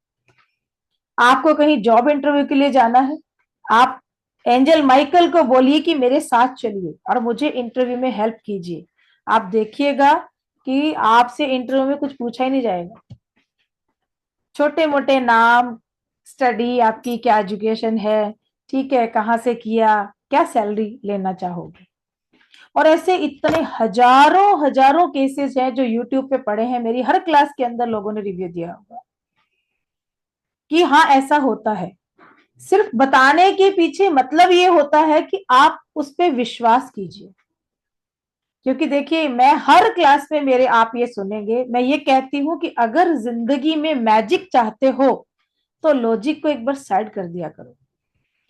A: आपको कहीं जॉब इंटरव्यू के लिए जाना है, आप एंजल माइकल को बोलिए कि मेरे साथ चलिए और मुझे इंटरव्यू में हेल्प कीजिए। आप देखिएगा कि आपसे इंटरव्यू में कुछ पूछा ही नहीं जाएगा। छोटे मोटे नाम, स्टडी, आपकी क्या एजुकेशन है, ठीक है, कहाँ से किया, क्या सैलरी लेना चाहोगे, और ऐसे इतने हजारों केसेस हैं जो यूट्यूब पे पड़े हैं। मेरी हर क्लास के अंदर लोगों ने रिव्यू दिया होगा कि हाँ ऐसा होता है। सिर्फ बताने के पीछे मतलब ये होता है कि आप उस पर विश्वास कीजिए, क्योंकि देखिए मैं हर क्लास में मेरे, आप ये सुनेंगे, मैं ये कहती हूं कि अगर जिंदगी में मैजिक चाहते हो तो लॉजिक को एक बार साइड कर दिया करो।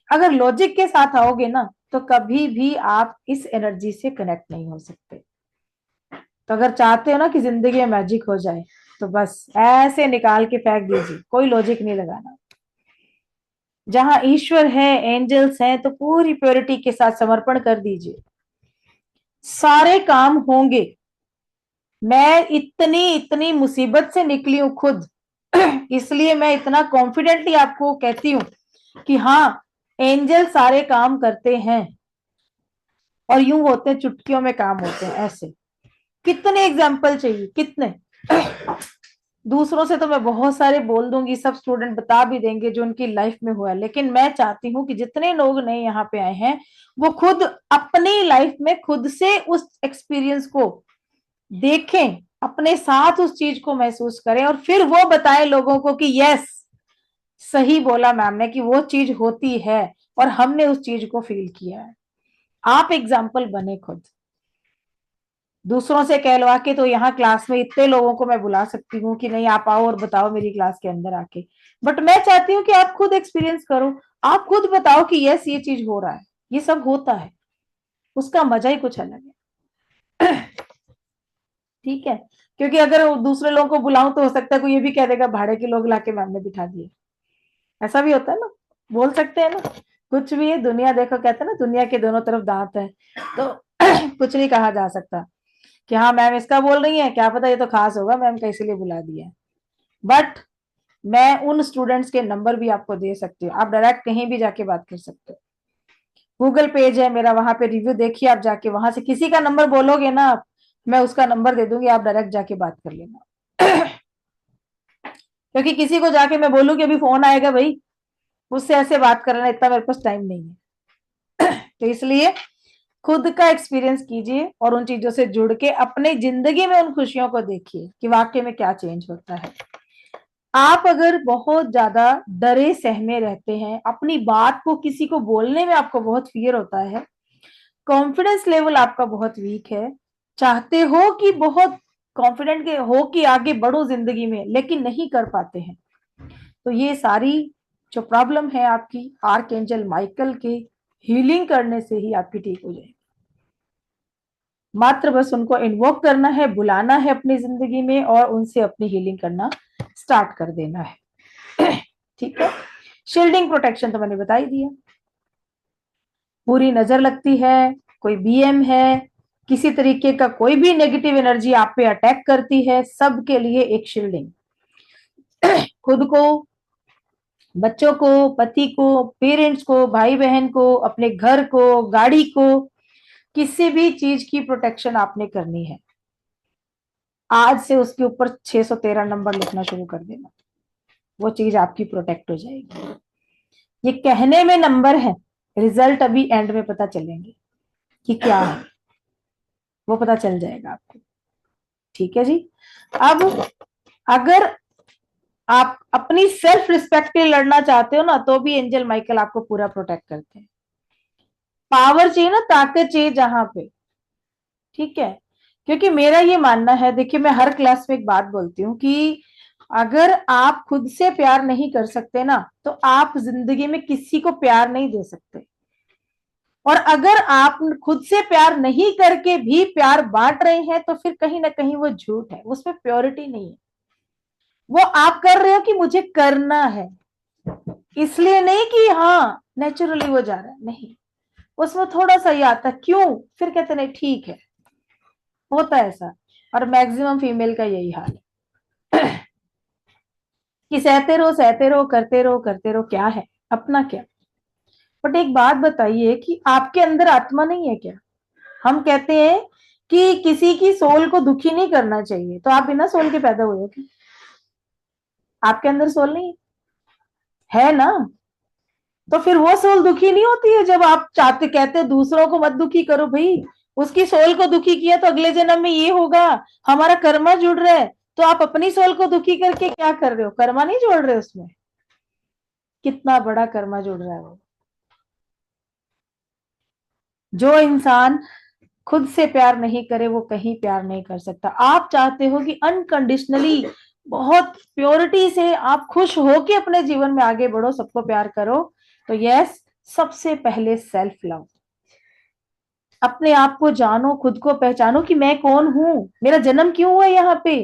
A: अगर लॉजिक के साथ आओगे ना, तो कभी भी आप इस एनर्जी से कनेक्ट नहीं हो सकते। तो अगर चाहते हो ना कि जिंदगी में मैजिक हो जाए, तो बस ऐसे निकाल के फेंक दीजिए, कोई लॉजिक नहीं लगाना। जहां ईश्वर है, एंजल्स हैं, तो पूरी प्योरिटी के साथ समर्पण कर दीजिए, सारे काम होंगे। मैं इतनी इतनी मुसीबत से निकली हूं खुद, इसलिए मैं इतना कॉन्फिडेंटली आपको कहती हूँ कि हाँ, एंजल सारे काम करते हैं, और यूं होते हैं, चुटकियों में काम होते हैं ऐसे। कितने एग्जाम्पल चाहिए, कितने। दूसरों से तो मैं बहुत सारे बोल दूंगी, सब स्टूडेंट बता भी देंगे जो उनकी लाइफ में हुआ है, लेकिन मैं चाहती हूँ कि जितने लोग नए यहाँ पे आए हैं वो खुद अपनी लाइफ में खुद से उस एक्सपीरियंस को देखें, अपने साथ उस चीज को महसूस करें, और फिर वो बताएं लोगों को कि यस, सही बोला मैम ने कि वो चीज होती है और हमने उस चीज को फील किया है। आप एग्जाम्पल बने खुद। दूसरों से कहलवा के तो यहाँ क्लास में इतने लोगों को मैं बुला सकती हूँ कि नहीं आप आओ और बताओ मेरी क्लास के अंदर आके, बट मैं चाहती हूँ कि आप खुद एक्सपीरियंस करो, आप खुद बताओ कि यस ये चीज हो रहा है, ये सब होता है, उसका मजा ही कुछ अलग है। ठीक है, क्योंकि अगर दूसरे लोगों को बुलाऊं तो हो सकता है कोई ये भी कह देगा भाड़े के लोग लाके मैम ने बिठा दिए, ऐसा भी होता है ना, बोल सकते हैं ना, कुछ भी है दुनिया, देखो कहते हैं ना दुनिया के दोनों तरफ दांत है, तो कुछ नहीं कहा जा सकता कि हाँ मैम इसका बोल रही है, क्या पता ये तो खास होगा मैम का इसीलिए बुला दिया है। बट मैं उन स्टूडेंट्स के नंबर भी आपको दे सकती हूँ, आप डायरेक्ट कहीं भी जाके बात कर सकते हो, गूगल पेज है मेरा, वहां पे रिव्यू देखिए, आप जाके वहां से किसी का नंबर बोलोगे ना आप, मैं उसका नंबर दे दूंगी, आप डायरेक्ट जाके बात कर लेना। क्योंकि किसी को जाके मैं बोलूँ कि अभी फोन आएगा भाई, उससे ऐसे बात करना इतना मेरे पास टाइम नहीं है। तो इसलिए खुद का एक्सपीरियंस कीजिए और उन चीजों से जुड़ के अपने जिंदगी में उन खुशियों को देखिए कि वाकई में क्या चेंज होता है। आप अगर बहुत ज्यादा डरे सहमे रहते हैं, अपनी बात को किसी को बोलने में आपको बहुत फियर होता है, कॉन्फिडेंस लेवल आपका बहुत वीक है, चाहते हो कि बहुत कॉन्फिडेंट के हो कि आगे बढ़ो जिंदगी में, लेकिन नहीं कर पाते हैं, तो ये सारी जो प्रॉब्लम है आपकी, आर्कएंजल माइकल के हीलिंग करने से ही आपकी ठीक हो जाएगी। मात्र बस उनको इन्वोक करना है, बुलाना है अपनी जिंदगी में, और उनसे अपनी हीलिंग करना स्टार्ट कर देना है। ठीक है, शील्डिंग प्रोटेक्शन तो मैंने बता ही दिया। पूरी नजर लगती है, कोई बीएम है, किसी तरीके का कोई भी नेगेटिव एनर्जी आप पे अटैक करती है, सबके लिए एक शील्डिंग। खुद को, बच्चों को, पति को, पेरेंट्स को, भाई बहन को, अपने घर को, गाड़ी को, किसी भी चीज की प्रोटेक्शन आपने करनी है। आज से उसके ऊपर 613 नंबर लिखना शुरू कर देना, वो चीज आपकी प्रोटेक्ट हो जाएगी। ये कहने में नंबर है, रिजल्ट अभी एंड में पता चलेंगे कि क्या है, वो पता चल जाएगा आपको। ठीक है जी। अब अगर आप अपनी सेल्फ रिस्पेक्ट के लिए लड़ना चाहते हो ना, तो भी एंजल माइकल आपको पूरा प्रोटेक्ट करते हैं। पावर चाहिए ना, ताकत चाहिए जहां पे, ठीक है, क्योंकि मेरा ये मानना है, देखिए मैं हर क्लास में एक बात बोलती हूँ कि अगर आप खुद से प्यार नहीं कर सकते ना, तो आप जिंदगी में किसी को प्यार नहीं दे सकते, और अगर आप खुद से प्यार नहीं करके भी प्यार बांट रहे हैं, तो फिर कहीं ना कहीं वो झूठ है, उसमें प्योरिटी नहीं है। वो आप कर रहे हो कि मुझे करना है, इसलिए नहीं कि हाँ नेचुरली वो जा रहा है, नहीं, उसमें थोड़ा सा ही आता, क्यों, फिर कहते नहीं ठीक है, होता है ऐसा। और मैक्सिमम फीमेल का यही हाल है कि सहते रहो करते रहो, क्या है अपना क्या। बट एक बात बताइए कि आपके अंदर आत्मा नहीं है क्या? हम कहते हैं कि किसी की सोल को दुखी नहीं करना चाहिए, तो आप बिना सोल के पैदा हुए हो क्या? आपके अंदर सोल नहीं है ना, तो फिर वो सोल दुखी नहीं होती है जब आप चाहते, कहते हो दूसरों को मत दुखी करो भाई, उसकी सोल को दुखी किया तो अगले जन्म में ये होगा, हमारा कर्मा जुड़ रहा है, तो आप अपनी सोल को दुखी करके क्या कर रहे हो? कर्मा नहीं जोड़ रहे उसमें, कितना बड़ा कर्मा जुड़ रहा है वो। जो इंसान खुद से प्यार नहीं करे वो कहीं प्यार नहीं कर सकता। आप चाहते हो कि अनकंडीशनली, बहुत प्योरिटी से आप खुश हो के अपने जीवन में आगे बढ़ो, सबको प्यार करो, तो यस, सबसे पहले सेल्फ लव। अपने आप को जानो, खुद को पहचानो कि मैं कौन हूं, मेरा जन्म क्यों हुआ यहाँ पे,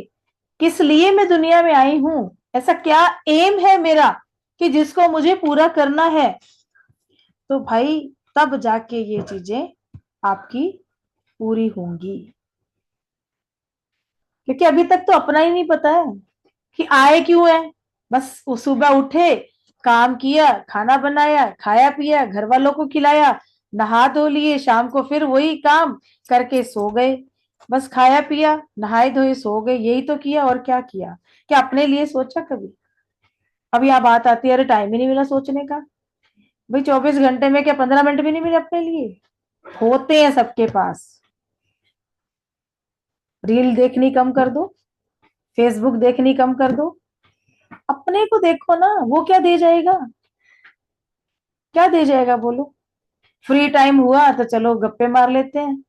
A: किस लिए मैं दुनिया में आई हूं, ऐसा क्या एम है मेरा कि जिसको मुझे पूरा करना है। तो भाई तब जाके ये चीजें आपकी पूरी होंगी, क्योंकि अभी तक तो अपना ही नहीं पता है कि आए क्यों है। बस वो सुबह उठे, काम किया, खाना बनाया, खाया पिया, घर वालों को खिलाया, नहा धो लिए, शाम को फिर वही काम करके सो गए। बस खाया पिया, नहाए धोए, सो गए, यही तो किया, और क्या किया। क्या अपने लिए सोचा कभी? अब यहाँ बात आती है, अरे टाइम ही नहीं मिला सोचने का। भाई 24 घंटे में क्या 15 मिनट भी नहीं मिले अपने लिए? होते हैं सबके पास। रील देखनी कम कर दो, फेसबुक देखनी कम कर दो, अपने को देखो ना, वो क्या दे जाएगा, क्या दे जाएगा बोलो। फ्री टाइम हुआ तो चलो गप्पे मार लेते हैं,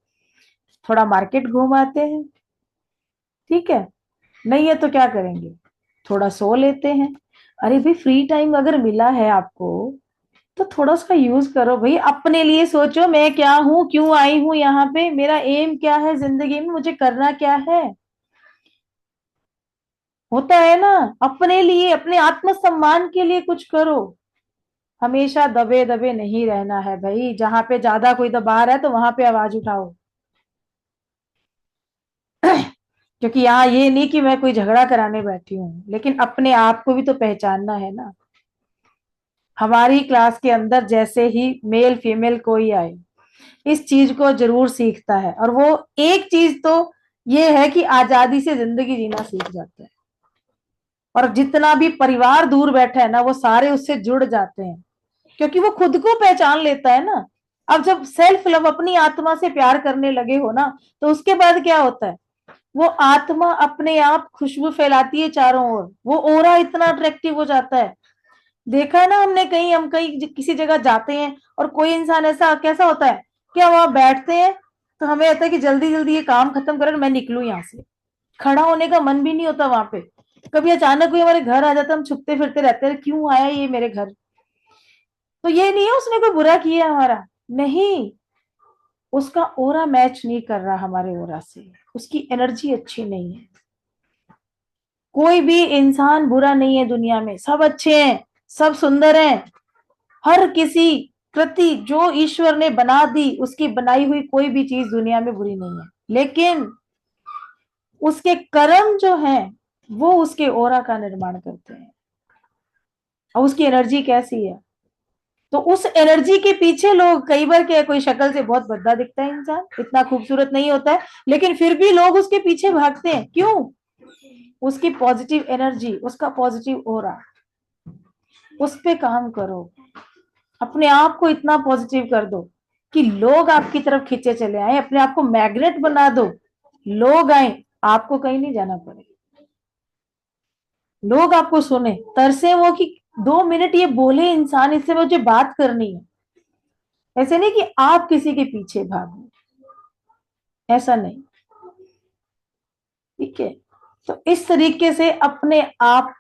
A: थोड़ा मार्केट घूम आते हैं, ठीक है। नहीं है तो क्या करेंगे, थोड़ा सो लेते हैं। अरे भाई फ्री टाइम अगर मिला है आपको तो थोड़ा उसका यूज करो भाई, अपने लिए सोचो, मैं क्या हूं, क्यों आई हूं यहाँ पे, मेरा एम क्या है जिंदगी में, मुझे करना क्या है। होता है ना, अपने लिए, अपने आत्मसम्मान के लिए कुछ करो। हमेशा दबे दबे नहीं रहना है भाई, जहां पे ज्यादा कोई दबा रहा है तो वहां पे आवाज उठाओ। क्योंकि यहाँ ये नहीं कि मैं कोई झगड़ा कराने बैठी हूँ, लेकिन अपने आप को भी तो पहचानना है ना। हमारी क्लास के अंदर जैसे ही मेल फीमेल कोई आए, इस चीज को जरूर सीखता है, और वो एक चीज तो ये है कि आजादी से जिंदगी जीना सीख जाता है। और जितना भी परिवार दूर बैठा है ना, वो सारे उससे जुड़ जाते हैं, क्योंकि वो खुद को पहचान लेता है ना। अब जब सेल्फ लव, अपनी आत्मा से प्यार करने लगे हो ना, तो उसके बाद क्या होता है, वो आत्मा अपने आप खुशबू फैलाती है चारों ओर, वो ओरा इतना अट्रैक्टिव हो जाता है। देखा है ना हमने, कहीं हम कहीं किसी जगह जाते हैं और कोई इंसान ऐसा कैसा होता है, क्या वहां बैठते हैं तो हमें होता है कि जल्दी जल्दी ये काम खत्म करें, मैं निकलूं यहाँ से, खड़ा होने का मन भी नहीं होता वहां पे। कभी अचानक कोई हमारे घर आ जाता है, हम छुपते फिरते रहते हैं, क्यों आया ये मेरे घर। तो ये नहीं है उसने कोई बुरा किया हमारा, नहीं, उसका ओरा मैच नहीं कर रहा हमारे ओरा से, उसकी एनर्जी अच्छी नहीं है। कोई भी इंसान बुरा नहीं है दुनिया में, सब अच्छे हैं, सब सुंदर हैं। हर किसी कृति जो ईश्वर ने बना दी, उसकी बनाई हुई कोई भी चीज दुनिया में बुरी नहीं है, लेकिन उसके कर्म जो हैं वो उसके ओरा का निर्माण करते हैं, और उसकी एनर्जी कैसी है। तो उस एनर्जी के पीछे लोग, कई बार क्या, कोई शक्ल से बहुत भद्दा दिखता है इंसान, इतना खूबसूरत नहीं होता है, लेकिन फिर भी लोग उसके पीछे भागते हैं, क्यों? उसकी पॉजिटिव एनर्जी, उसका पॉजिटिव ओरा। उस पे काम करो, अपने आप को इतना पॉजिटिव कर दो कि लोग आपकी तरफ खींचे चले आए, अपने आप को मैग्नेट बना दो, लोग आए, आपको कहीं नहीं जाना पड़े, लोग आपको सुने, तरसे वो कि 2 मिनट ये बोले इंसान, इससे मुझे बात करनी है। ऐसे नहीं कि आप किसी के पीछे भागो, ऐसा नहीं, ठीक है। तो इस तरीके से अपने आप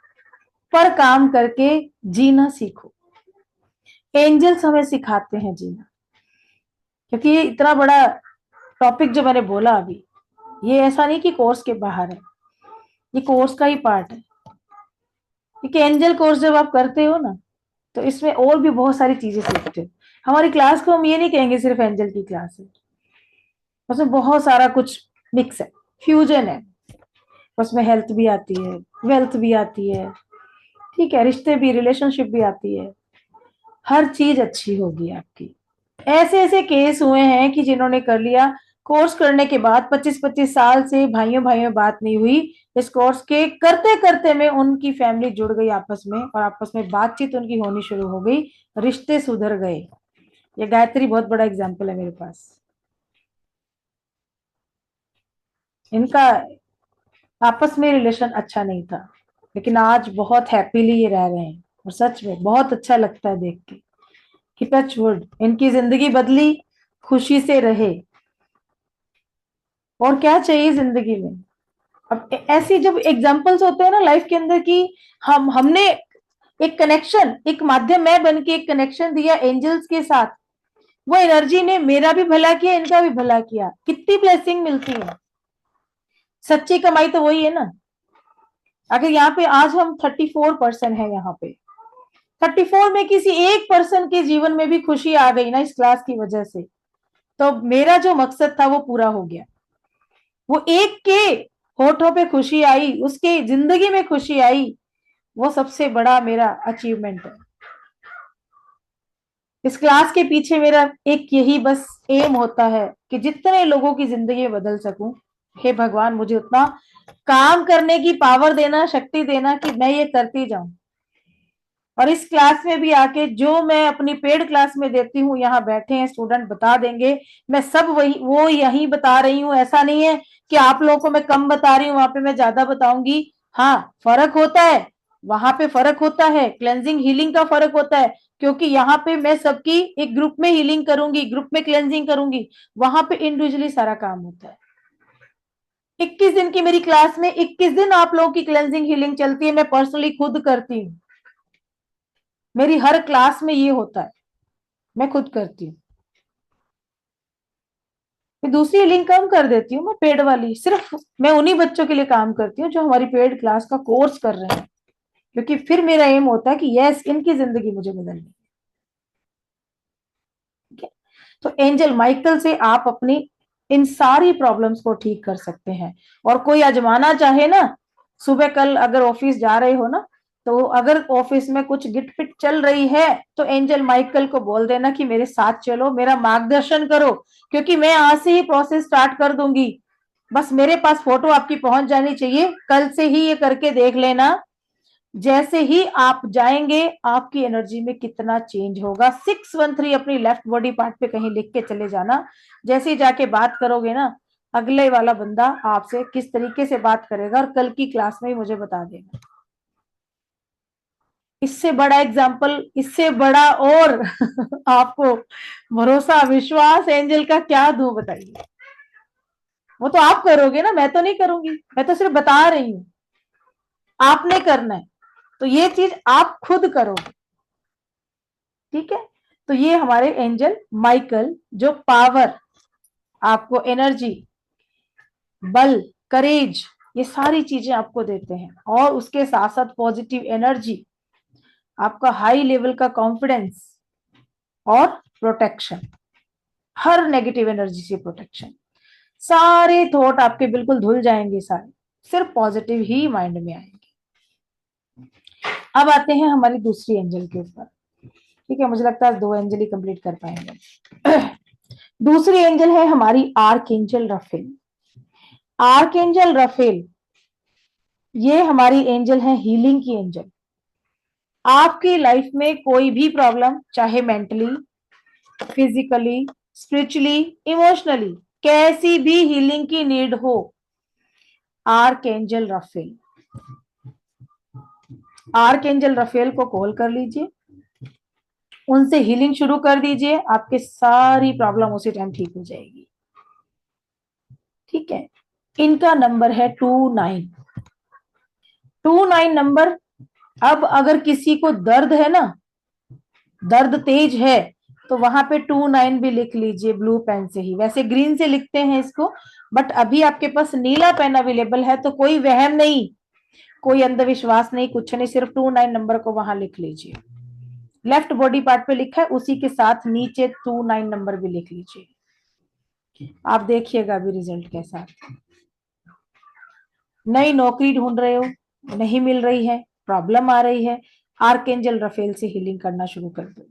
A: पर काम करके जीना सीखो। एंजल्स हमें सिखाते हैं जीना, क्योंकि ये इतना बड़ा टॉपिक जो मैंने बोला अभी, ये ऐसा नहीं कि कोर्स के बाहर है, ये कोर्स का ही पार्ट है। क्योंकि एंजल कोर्स जब आप करते हो ना, तो इसमें और भी बहुत सारी चीजें सीखते हो। हमारी क्लास को हम ये नहीं कहेंगे सिर्फ एंजल की क्लास है, उसमें बहुत सारा कुछ मिक्स है, फ्यूजन है। उसमें हेल्थ भी आती है, वेल्थ भी आती है, ठीक है, रिश्ते भी, रिलेशनशिप भी आती है, हर चीज अच्छी होगी आपकी। ऐसे ऐसे केस हुए हैं कि जिन्होंने कर लिया, कोर्स करने के बाद 25-25 साल से भाइयों भाइयों में बात नहीं हुई, इस कोर्स के करते करते में उनकी फैमिली जुड़ गई आपस में, और आपस में बातचीत उनकी होनी शुरू हो गई, रिश्ते सुधर गए। ये गायत्री बहुत बड़ा एग्जाम्पल है मेरे पास। इनका आपस में रिलेशन अच्छा नहीं था, लेकिन आज बहुत हैप्पीली ये रह रहे हैं, और सच में बहुत अच्छा लगता है देख के कि टच वुड इनकी जिंदगी बदली, खुशी से रहे। और क्या चाहिए जिंदगी में। अब ऐसी जब एग्जांपल्स होते हैं ना लाइफ के अंदर कि हमने एक कनेक्शन, एक माध्यम मैं बन के एक कनेक्शन दिया एंजल्स के साथ, वो एनर्जी ने मेरा भी भला किया, इनका भी भला किया, कितनी ब्लेसिंग मिलती है। सच्ची कमाई तो वही है ना। अगर यहाँ पे आज हम 34% है, यहाँ पे 34 में किसी एक पर्सन के जीवन में भी खुशी आ गई ना इस क्लास की वजह से, तो मेरा जो मकसद था वो पूरा हो गया। वो एक के होठों पे खुशी आई, उसके जिंदगी में खुशी आई, वो सबसे बड़ा मेरा अचीवमेंट है। इस क्लास के पीछे मेरा एक यही बस एम होता है कि जितने लोगों की जिंदगी बदल सकूं, हे भगवान मुझे उतना काम करने की पावर देना, शक्ति देना कि मैं ये करती जाऊं। और इस क्लास में भी आके जो मैं अपनी पेड क्लास में देती हूँ, यहाँ बैठे हैं स्टूडेंट बता देंगे, मैं सब वही वो यही बता रही हूँ। ऐसा नहीं है कि आप लोगों को मैं कम बता रही हूँ, वहां पे मैं ज्यादा बताऊंगी। हाँ, फर्क होता है, वहां पे फर्क होता है, क्लेंजिंग हीलिंग का फर्क होता है, क्योंकि यहाँ पे मैं सबकी एक ग्रुप में हीलिंग करूंगी, ग्रुप में क्लेंजिंग करूंगी, वहां पे इंडिविजुअली सारा काम होता है। 21 दिन की मेरी क्लास में 21 दिन आप लोगों की क्लेंजिंग हीलिंग चलती है, मैं पर्सनली खुद करती हूँ। मेरी हर क्लास में ये होता है, मैं खुद करती हूँ। मैं दूसरी लिंक कम कर देती हूँ, मैं पेड वाली सिर्फ मैं उन्हीं बच्चों के लिए काम करती हूँ जो हमारी पेड क्लास का कोर्स कर रहे हैं, क्योंकि फिर मेरा एम होता है कि यस, इनकी जिंदगी मुझे बदलनी है। ठीक है, तो एंजल माइकल से आप अपनी इन सारी प्रॉब्लम्स को ठीक कर सकते हैं। और कोई आजमाना चाहे ना, सुबह कल अगर ऑफिस जा रहे हो ना, तो अगर ऑफिस में कुछ गिटपिट चल रही है तो एंजल माइकल को बोल देना कि मेरे साथ चलो, मेरा मार्गदर्शन करो, क्योंकि मैं आज से ही प्रोसेस स्टार्ट कर दूंगी। बस मेरे पास फोटो आपकी पहुंच जानी चाहिए, कल से ही ये करके देख लेना। जैसे ही आप जाएंगे आपकी एनर्जी में कितना चेंज होगा। 613 अपनी लेफ्ट बॉडी पार्ट पे कहीं लिख के चले जाना। जैसे ही जाके बात करोगे ना, अगले वाला बंदा आपसे किस तरीके से बात करेगा और कल की क्लास में ही मुझे बता देगा। इससे बड़ा एग्जाम्पल, इससे बड़ा और आपको भरोसा विश्वास एंजल का क्या दूं बताइए। वो तो आप करोगे ना, मैं तो नहीं करूंगी, मैं तो सिर्फ बता रही हूं, आपने करना है, तो ये चीज आप खुद करोगे। ठीक है, तो ये हमारे एंजल माइकल जो पावर, आपको एनर्जी, बल, करेज, ये सारी चीजें आपको देते हैं, और उसके साथ साथ पॉजिटिव एनर्जी, आपका हाई लेवल का कॉन्फिडेंस और प्रोटेक्शन, हर नेगेटिव एनर्जी से प्रोटेक्शन। सारे थॉट आपके बिल्कुल धुल जाएंगे, सारे सिर्फ पॉजिटिव ही माइंड में आएंगे। अब आते हैं हमारी दूसरी एंजल के ऊपर। ठीक है, मुझे लगता है 2 एंजल ही कंप्लीट कर पाएंगे। दूसरी एंजल है हमारी आर्कएंजल रफेल। आर्कएंजल रफेल ये हमारी एंजल है हीलिंग की एंजल। आपकी लाइफ में कोई भी प्रॉब्लम, चाहे मेंटली, फिजिकली, स्पिरिचुअली, इमोशनली, कैसी भी हीलिंग की नीड हो, आर्कएंजल रफेल, आर्कएंजल रफेल को कॉल कर लीजिए, उनसे हीलिंग शुरू कर दीजिए, आपके सारी प्रॉब्लम उसी टाइम ठीक हो जाएगी। ठीक है, इनका नंबर है 29 नंबर। अब अगर किसी को दर्द है ना, दर्द तेज है, तो वहां पे 29 भी लिख लीजिए ब्लू पेन से ही। वैसे ग्रीन से लिखते हैं इसको, बट अभी आपके पास नीला पेन अवेलेबल है, तो कोई वहम नहीं, कोई अंधविश्वास नहीं, कुछ नहीं, सिर्फ 29 नंबर को वहां लिख लीजिए। लेफ्ट बॉडी पार्ट पे लिखा है, उसी के साथ नीचे 29 नंबर भी लिख लीजिए। आप देखिएगा अभी रिजल्ट कैसा आता है। नई नौकरी ढूंढ रहे हो, नहीं मिल रही है, प्रॉब्लम आ रही है, आर्कएंजल रफेल से हीलिंग करना शुरू कर दो।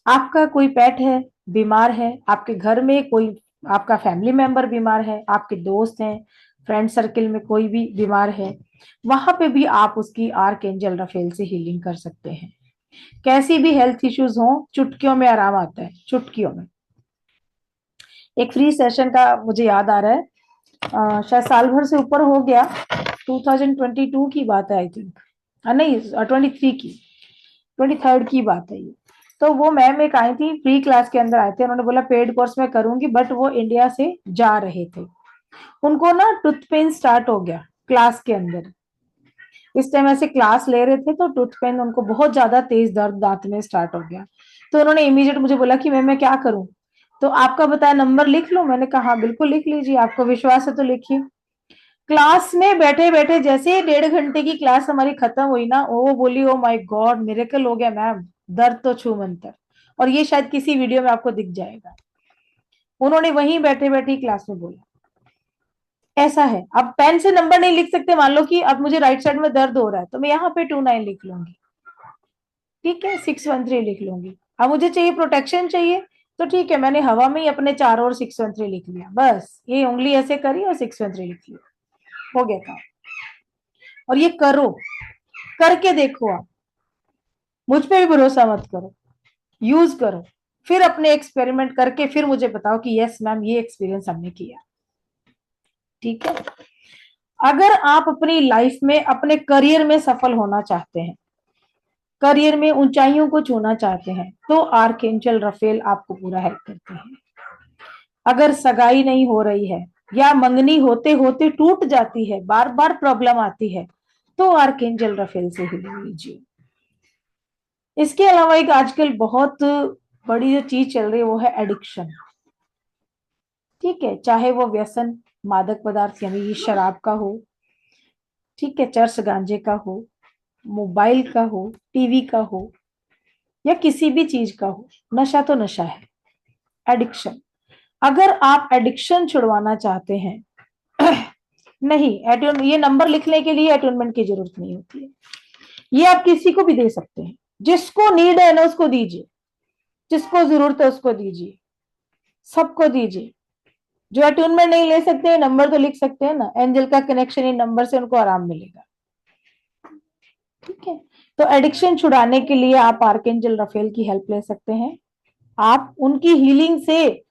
A: आपका कोई पेट है, बीमार है, आपके घर में कोई आपका फैमिली मेंबर बीमार है, आपके दोस्त हैं, फ्रेंड सर्किल में कोई भी बीमार है, वहां पे भी आप उसकी आर्कएंजल रफेल से हीलिंग कर सकते हैं। कैसी भी हेल्थ इश्यूज हो, चुटकियों में आराम आता है, चुटकियों में। एक फ्री सेशन का मुझे याद आ रहा है, शायद साल भर से ऊपर हो गया, 2022 की बात है आई थिंक, नहीं 23 की, 23rd की बात है ये। तो वो मैम एक आई थी, फ्री क्लास के अंदर आए थे, उन्होंने बोला पेड कोर्स में करूंगी, बट वो इंडिया से जा रहे थे, उनको ना टूथ पेन स्टार्ट हो गया क्लास के अंदर। इस टाइम ऐसे क्लास ले रहे थे तो टूथ पेन उनको बहुत ज्यादा तेज दर्द दांत में स्टार्ट हो गया। तो उन्होंने इमीडिएट मुझे बोला कि मैं क्या करूं, तो आपका बताया नंबर लिख लो। मैंने कहा हाँ बिल्कुल लिख लीजिए, आपको विश्वास है तो लिखिए। क्लास में बैठे बैठे जैसे ही 1.5 घंटे की क्लास हमारी खत्म हुई ना, वो बोली ओ माय गॉड मिरेकल हो गया मैम, दर्द तो छू मंतर। और ये शायद किसी वीडियो में आपको दिख जाएगा, उन्होंने वहीं बैठे बैठे क्लास में बोला। ऐसा है, अब पेन से नंबर नहीं लिख सकते, मान लो कि अब मुझे राइट साइड में दर्द हो रहा है तो मैं यहाँ पे 29 लिख लूंगी, ठीक है, 613 लिख लूंगी। अब मुझे चाहिए प्रोटेक्शन चाहिए, तो ठीक है, मैंने हवा में ही अपने चारों और 613 लिख लिया, बस ये उंगली ऐसे करी और 613 लिख लिया, हो गया काम। और ये करो, करके देखो आप, मुझ पे भी भरोसा मत करो, यूज करो, फिर अपने एक्सपेरिमेंट करके फिर मुझे बताओ कि यस मैम ये एक्सपीरियंस हमने किया, ठीक है। अगर आप अपनी लाइफ में अपने करियर में सफल होना चाहते हैं, करियर में ऊंचाइयों को छूना चाहते हैं, तो आर्कएंजल रफेल आपको पूरा हेल्प करते हैं। अगर सगाई नहीं हो रही है या मंगनी होते होते टूट जाती है, बार बार प्रॉब्लम आती है, तो आर्कएंजल रफेल से हीलिंग लीजिए। इसके अलावा एक आजकल बहुत बड़ी जो चीज चल रही है वो है एडिक्शन, ठीक है, चाहे वो व्यसन मादक पदार्थ यानी शराब का हो, ठीक है, चर्स गांजे का हो, मोबाइल का हो, टीवी का हो, या किसी भी चीज का हो, नशा तो नशा है, एडिक्शन। अगर आप एडिक्शन छुड़वाना चाहते हैं नहीं, ये नंबर लिखने के लिए अटूनमेंट की जरूरत नहीं होती है, ये आप किसी को भी दे सकते हैं, जिसको नीड है ना उसको दीजिए, जिसको जरूरत है उसको दीजिए, सबको दीजिए। जो अटूनमेंट नहीं ले सकते नंबर तो लिख सकते हैं ना, एंजल का कनेक्शन इन नंबर से उनको आराम मिलेगा, ठीक है। तो एडिक्शन छुड़ाने के लिए आप आर्कएंजल रफेल की हेल्प ले सकते हैं, आप उनकी हीलिंग से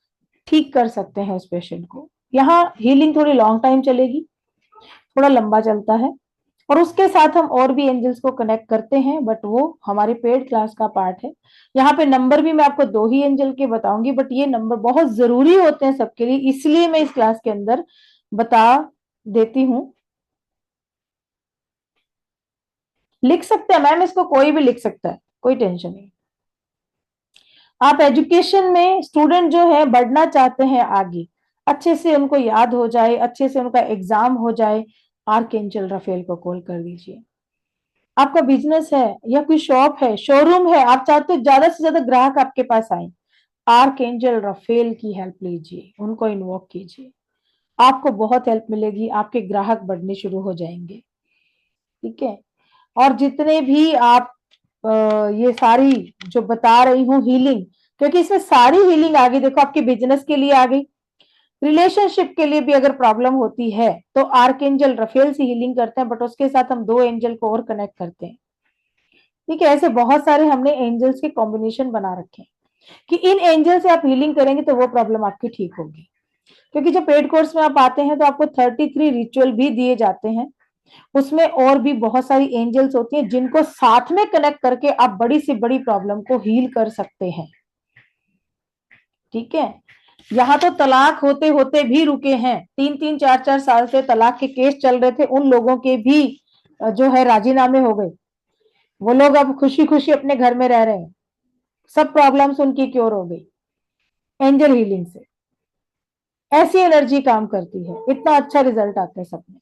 A: ठीक कर सकते हैं उस पेशेंट को। यहाँ हीलिंग थोड़ी लॉन्ग टाइम चलेगी, थोड़ा लंबा चलता है, और उसके साथ हम और भी एंजल्स को कनेक्ट करते हैं, बट वो हमारे पेड क्लास का पार्ट है। यहाँ पे नंबर भी मैं आपको 2 ही एंजल के बताऊंगी, बट ये नंबर बहुत जरूरी होते हैं सबके लिए, इसलिए मैं इस क्लास के अंदर बता देती हूँ। लिख सकते हैं मैम, इसको कोई भी लिख सकता है, कोई टेंशन नहीं। आप एजुकेशन में स्टूडेंट जो है बढ़ना चाहते हैं आगे, अच्छे से उनको याद हो जाए, अच्छे से उनका एग्जाम हो जाए, आर्कएंजल रफेल को कॉल कर दीजिए। आपका बिजनेस है या कोई शॉप है, शोरूम है, आप चाहते हो ज्यादा से ज्यादा ग्राहक आपके पास आए, आर्कएंजल रफेल की हेल्प लीजिए, उनको इन्वोक कीजिए, आपको बहुत हेल्प मिलेगी, आपके ग्राहक बढ़ने शुरू हो जाएंगे, ठीक है। और जितने भी आप ये सारी जो बता रही हूँ हीलिंग, क्योंकि इसमें सारी हीलिंग आ गई, देखो आपके बिजनेस के लिए आ गई, रिलेशनशिप के लिए भी अगर प्रॉब्लम होती है तो आर्कएंजल रफेल से हीलिंग करते हैं, बट उसके साथ हम 2 एंजल को और कनेक्ट करते हैं, ठीक है। ऐसे बहुत सारे हमने एंजल्स के कॉम्बिनेशन बना रखे हैं कि इन एंजल से आप हीलिंग करेंगे तो वो प्रॉब्लम आपकी ठीक होगी। क्योंकि जब पेड कोर्स में आप आते हैं तो आपको 33 रिचुअल भी दिए जाते हैं, उसमें और भी बहुत सारी एंजल्स होती हैं जिनको साथ में कनेक्ट करके आप बड़ी से बड़ी प्रॉब्लम को हील कर सकते हैं, ठीक है। यहाँ तो तलाक होते होते भी रुके हैं, 3-3 4-4 साल से तलाक के केस चल रहे थे, उन लोगों के भी जो है राजीनामे हो गए, वो लोग अब खुशी खुशी अपने घर में रह रहे हैं, सब प्रॉब्लम्स उनकी क्योर हो गई एंजल हीलिंग से। ऐसी एनर्जी काम करती है, इतना अच्छा रिजल्ट आता है सब में,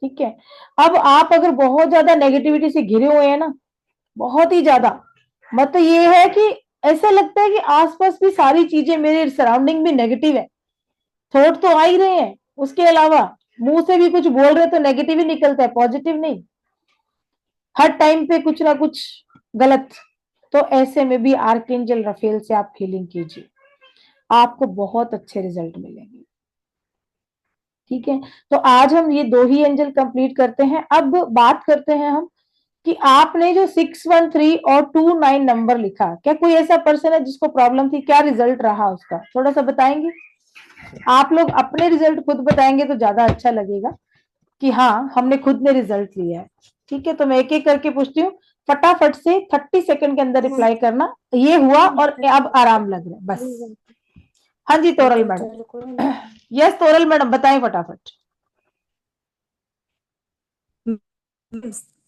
A: ठीक है। अब आप अगर बहुत ज्यादा नेगेटिविटी से घिरे हुए हैं ना, बहुत ही ज्यादा, मतलब ये है कि ऐसा लगता है कि आसपास भी सारी चीजें मेरे सराउंडिंग भी नेगेटिव है, थॉट तो आ ही रहे हैं, उसके अलावा मुंह से भी कुछ बोल रहे तो नेगेटिव ही निकलता है, पॉजिटिव नहीं, हर टाइम पे कुछ ना कुछ गलत। तो ऐसे में भी आर्कएंजल रफेल से आप हीलिंग कीजिए, आपको बहुत अच्छे रिजल्ट मिलेंगे, ठीक है। तो आज हम ये 2 ही एंजल कंप्लीट करते हैं। अब बात करते हैं हम कि आपने जो 613 और 29 नंबर लिखा, क्या कोई ऐसा पर्सन है जिसको प्रॉब्लम थी, क्या रिजल्ट रहा उसका, थोड़ा सा बताएंगे। आप लोग अपने रिजल्ट खुद बताएंगे तो ज्यादा अच्छा लगेगा कि हाँ हमने खुद ने रिजल्ट लिया है, ठीक है। तो मैं एक एक करके पूछती हूँ, फटाफट से 30 सेकंड के अंदर रिप्लाई करना, ये हुआ और अब आराम लग रहा है बस। हाँ जी Toral madam, yes Toral madam बताएं फटाफट।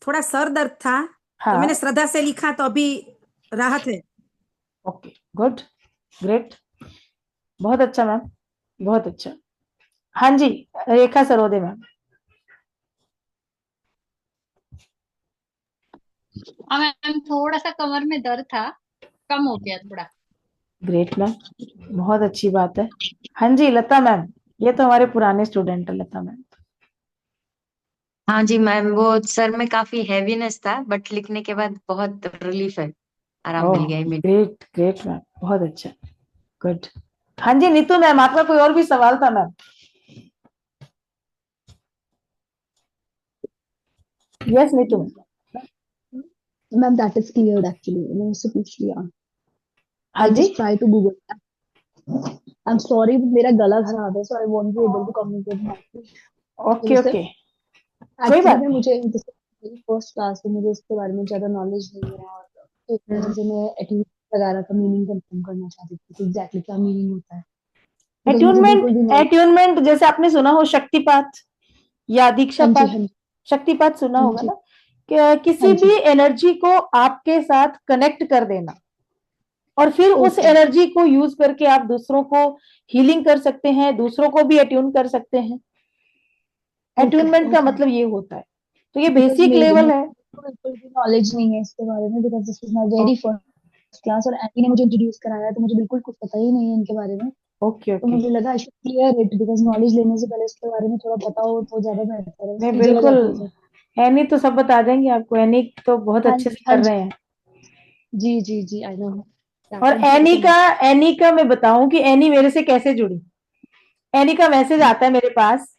E: थोड़ा सर दर्द था, तो
A: हाँ
E: मैंने श्रद्धा से लिखा तो अभी राहत है।
A: ओके, गुड, ग्रेट, बहुत अच्छा मैम, बहुत अच्छा। हाँ जी, रेखा सरोदे मैम।
E: हाँ मैम, थोड़ा सा कमर में दर्द था, कम हो गया थोड़ा।
A: ग्रेट मैम, बहुत अच्छी बात है। हाँ जी, लता मैम, ये तो हमारे पुराने स्टूडेंट है लता मैम।
G: हाँ जी मैम, वो सर में काफी हैवीनेस था, बट लिखने के बाद बहुत रिलीफ है, आराम मिल
A: ओह,
G: गया इमीडिएट।
A: ग्रेट ग्रेट मैम, बहुत अच्छा, गुड। हाँ जी, नीतू मैम, आपका कोई और भी सवाल था ma'am? Yes Neetu ma'am.
H: Ma'am that is clear actually, मैंने उससे पूछ लिया।
A: हाँ
H: आई
A: जी,
H: just try to Google. I am sorry, मेरा गला खराब है, so I won't be able to communicate
A: okay
H: my.
A: Okay, कोई
H: एक्चुअली
A: बात
H: में
A: नहीं।
H: मुझे जैसे मेरी फर्स्ट क्लास में मुझे इसके बारे में ज्यादा नॉलेज नहीं है, और तो इस वजह से मैं एटलीस्ट वगैरह का मीनिंग कंफर्म करना चाहती थी कि एग्जैक्टली क्या मीनिंग होता है, बिकॉज मुझे
A: एट्यूनमेंट,
H: बिल्कुल भी नॉलेज।
A: एट्यूनमेंट जैसे आपने सुना हो शक्तिपात या दीक्षा
H: हाँ जी,
A: पाठ।
H: हाँ जी,
A: शक्तिपात सुना
H: हाँ
A: होगा
H: जी,
A: ना, कि
H: हाँ
A: किसी
H: जी।
A: भी एनर्जी को आपके साथ कनेक्ट कर देना, और फिर उस
H: ओके,
A: एनर्जी को यूज करके आप दूसरों को हीलिंग कर सकते हैं, दूसरों को भी अट्यून कर सकते हैं।
H: ओके,
A: अट्यूनमेंट का
H: ओके।
A: मतलब ये होता है, तो ये
H: बिकॉज
A: बेसिक
H: मेरे
A: लेवल
H: मेरे
A: है।
H: को बिल्कुल भी नॉलेज नहीं है इसके बारे में, because this is my very first class, और एनी ने मुझे इंट्रोड्यूस कराया, तो मुझे बिल्कुल कुछ पता ही नहीं है इनके बारे में।
A: ओके
H: तो
A: ओके,
H: मुझे लगा I should clear it, because knowledge लेने से पहले इसके बारे में थोड़ा पता हो तो ज्यादा बेहतर है,
A: नहीं
H: इसकी जगह
A: बिल्कुल,
H: जाती है सर।
A: एनी तो सब बता देंगे आपको, एनी तो बहुत
H: हाँ
A: अच्छे
H: जी,
A: से
H: हाँ
A: कर
H: जी,
A: रहे हैं।
H: जी जी जी, आई नो।
A: और
H: thank you so much.
A: Any का मैं बताऊं कि एनी मेरे से कैसे जुड़ी। एनी का मैसेज आता है मेरे पास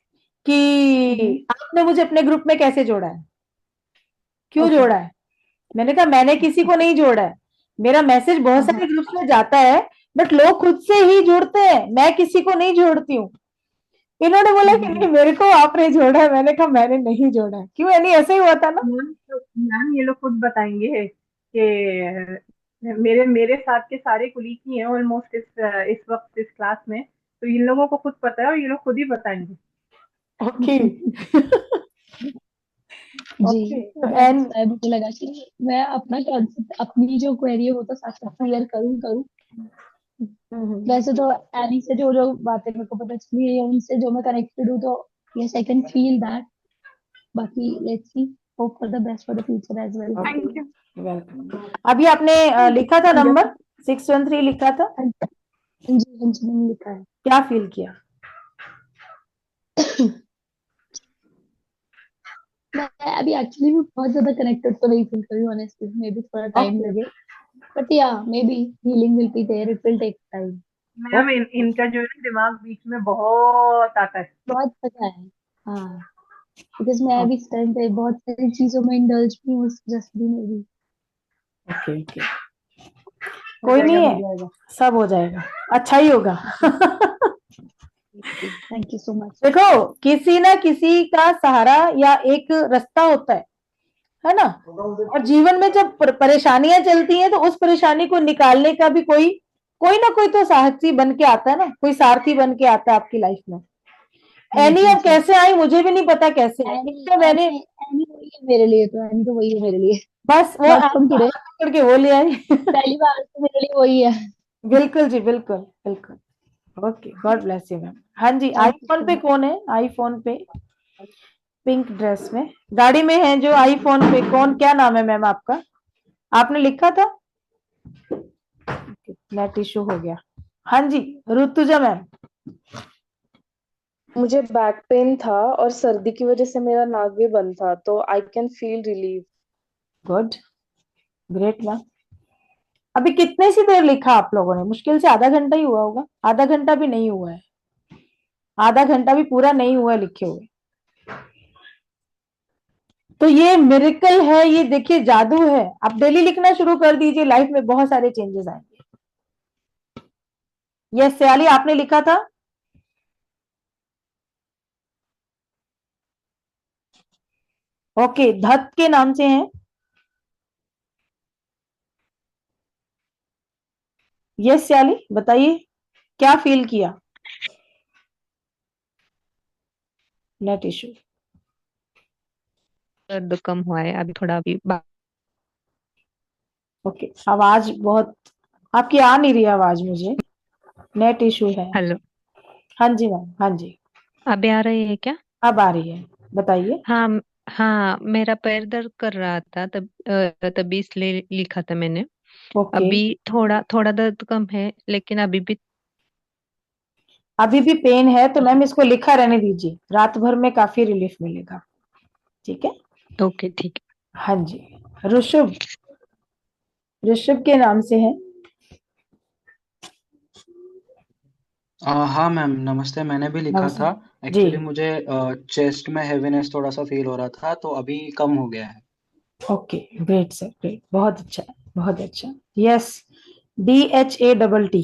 A: कि आपने मुझे अपने ग्रुप में कैसे जोड़ा है, क्यों
H: ओके,
A: जोड़ा है। मैंने कहा मैंने किसी को नहीं जोड़ा है, मेरा मैसेज बहुत
H: हाँ हाँ,
A: सारे ग्रुप्स में जाता है, बट लोग खुद से ही जुड़ते हैं, मैं किसी को नहीं जोड़ती हूँ। इन्होंने बोला कि नहीं मेरे को आपने जोड़ा है, मैंने कहा मैंने नहीं जोड़ा है। क्यों एनी, ऐसे ही हुआ था ना।
D: मैम ये लोग खुद बताएंगे कि मेरे मेरे साथ के सारे कुलीग ही हैं ऑलमोस्ट इस वक्त इस क्लास में, तो इन लोगों को खुद पता है और ये लोग खुद ही बताएंगे।
A: ओके
H: जी।
A: ओके
H: दैट्स
A: एंड
H: व्हाई मुझे लगा कि मैं अपना कॉन्सेप्ट, अपनी जो क्वेरी है वो तो साथ साथ क्लियर करूँ। वैसे तो एनी से जो जो बातें मेरे को पता चली है, उनसे जो मैं कनेक्टेड हूँ, तो yes I can feel that. बाकी let's see, hope for the best for the future as well.
A: Okay,
B: thank you.
A: Welcome. अभी आपने लिखा था नंबर 613 लिखा था,
H: हाँ जी, हाँ जी, मैंने लिखा है।
A: क्या फील किया?
H: मैं अभी एक्चुअली भी बहुत ज्यादा कनेक्टेड तो नहीं फील कर रही हूँ, ऑनेस्टली, मे बी थोड़ा टाइम
A: ओके
H: लगे, बट या maybe healing will be there, it will take time.
D: Ma'am इनका जो है ना दिमाग बीच में बहुत आता है।
H: बहुत पता है, हाँ, बिकॉज मैं अभी इस टाइम पे बहुत सारी चीजों में इंडल्ज भी हूँ, जस्ट भी मे बी।
A: ओके ओके,
H: हो
A: कोई नहीं
H: जाएगा,
A: है,
H: हो जाएगा।
A: सब हो जाएगा, अच्छा ही होगा
H: थैंक यू सो मच।
A: देखो, किसी ना किसी का सहारा या एक रास्ता होता है ना। और जीवन में जब परेशानियां चलती हैं तो उस परेशानी को निकालने का भी कोई कोई ना कोई तो साहसी बन के आता है ना, कोई सारथी बन के आता है आपकी लाइफ में।
H: जी
A: एनी
H: जी
A: अब
H: जी।
A: कैसे आई मुझे भी नहीं पता कैसे आई,
H: एनी
A: तो मैंने
H: एनी एनी वही है मेरे लिए, तो एनी तो वही है मेरे लिए।
A: बस वो
H: नॉट फ्रॉम
A: आपका
H: टुडे,
A: हाथ पकड़ के वो ले आई
H: पहली बार तो मेरे लिए वही है।
A: बिल्कुल जी, बिल्कुल बिल्कुल। Okay, God bless you ma'am. हाँ जी,
H: thank you
A: iPhone
H: so
A: pay
H: much.
A: कौन है? आईफोन पे पिंक ड्रेस में गाड़ी में है जो आईफोन पे कौन, क्या नाम है मैम आपका? आपने लिखा था? नेट इशू हो गया। हाँ जी, ऋतुजा मैम।
I: मुझे बैक पेन था और सर्दी की वजह से मेरा नाक भी बंद था, तो आई can feel relief.
A: Good, great ma'am. अभी कितने सी देर लिखा आप लोगों ने? मुश्किल से आधा घंटा ही हुआ होगा, आधा घंटा भी नहीं हुआ है, आधा घंटा भी पूरा नहीं हुआ है लिखे हुए। तो ये मिरेकल है, ये देखिए जादू है। आप डेली लिखना शुरू कर दीजिए, लाइफ में बहुत सारे चेंजेस आएंगे। यस सयाली, आपने लिखा था? ओके, धत के नाम से हैं। यस सयाली, बताइए क्या फील किया? Net issue.
J: दर्द कम हुआ है अभी थोड़ा, अभी
A: ओके, आवाज बहुत आपकी आ नहीं रही आवाज, मुझे नेट इशू है।
J: हेलो।
A: हाँ जी मैम, हाँ जी,
J: अभी आ रही है क्या?
A: अब आ रही है, बताइए।
J: हाँ हाँ, मेरा पैर दर्द कर रहा था तभी इसलिए लिखा था मैंने।
A: ओके,
J: अभी थोड़ा थोड़ा दर्द कम है, लेकिन अभी भी।
A: अभी भी पेन है तो मैम इसको लिखा रहने दीजिए, रात भर में काफी रिलीफ मिलेगा। ठीक है।
J: ओके ठीक
A: हाँ जी। ऋषभ, ऋषभ के नाम से है।
K: हाँ मैम, नमस्ते। मैंने भी लिखा था।
A: नमस्ते जी।
K: एक्चुअली मुझे चेस्ट में हेवीनेस थोड़ा सा फील हो रहा था, तो अभी कम हो गया है।
A: ओके, ग्रेट सर, ग्रेट, बहुत अच्छा, बहुत अच्छा। Yes, DHATT।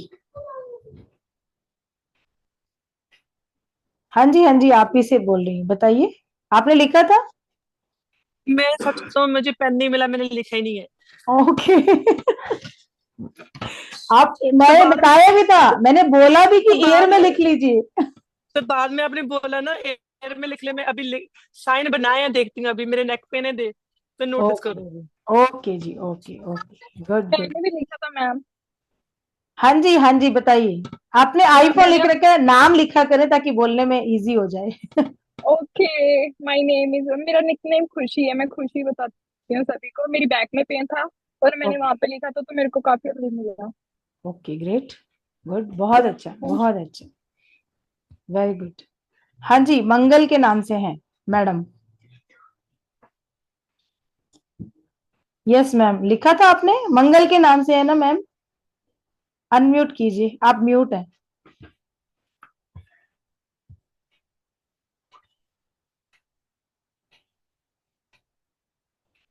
A: हाँ जी, हाँ जी, आप ही से बोल रही हूँ, बताइए, आपने लिखा था।
L: मैं सच बताऊं, मुझे पेन नहीं मिला, मैंने लिखा ही नहीं है।
A: ओके। आप,
L: तो
A: मैंने
L: बाद
A: बताया भी था, मैंने बोला भी
L: तो
A: कि एयर
L: बाद
A: में
L: में
A: लिख लीजिए।
L: तो बाद में आपने बोला ना एयर में लिख ले। मैं अभी साइन बनाए हैं, देखती हूँ। अभी मेरे नेक पेन है, दे तो नोटिस
A: ओके,
L: करूंगी।
A: ओके जी, ओके ओके, गुड गुड।
B: मैंने भी लिखा था मैम।
A: हाँ जी, हाँ जी, बताइए। आपने आईफोन लिख
B: मैंने
A: रखा है, नाम लिखा करें ताकि बोलने में इजी हो जाए।
B: ओके, माय नेम इज, मेरा निकनेम खुशी है, मैं खुशी बताती हूँ सभी को। मेरी बैक में पेन था और मैंने वहां पे लिखा था, तो मेरे को काफी रिलीफ मिला।
A: ओके, ग्रेट, गुड, बहुत अच्छा, बहुत अच्छा, वेरी गुड। हाँ जी, मंगल के नाम से हैं मैडम। यस मैम, लिखा था आपने, मंगल के नाम से है ना मैम। अनम्यूट कीजिए, आप म्यूट हैं।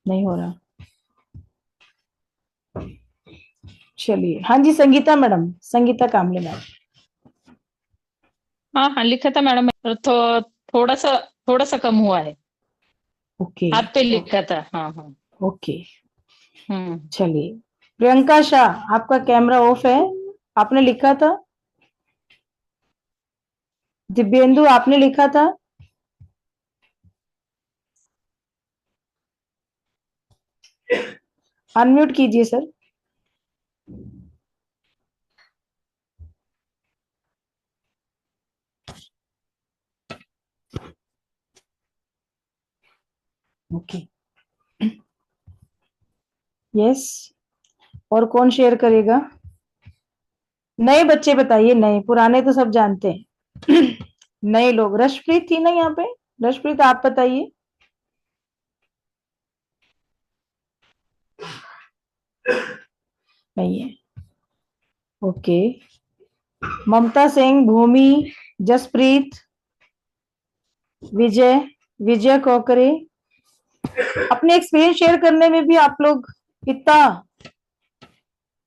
A: नहीं हो रहा। चलिए, हाँ जी, संगीता मैडम, संगीता कामले मैम।
M: हाँ हाँ, लिखा था मैडम। तो थोड़ा सा थोड़ा सा कम हुआ है।
A: ओके,
M: हाथ पे लिखा था। हाँ हाँ।
A: ओके,
M: हम्म।
A: चलिए। प्रियंका शाह, आपका कैमरा ऑफ है, आपने लिखा था। दिव्येंदु, आपने लिखा था। अनम्यूट कीजिए सर। Okay, yes. और कौन शेयर करेगा? नए बच्चे बताइए, नए, पुराने तो सब जानते हैं। नए लोग, रशप्रीत थी ना यहाँ पे, रशप्रीत आप बताइए। नहीं है। ओके, ममता सिंह, भूमि, जसप्रीत, विजय, विजय कोकरे। अपने एक्सपीरियंस शेयर करने में भी आप लोग इतना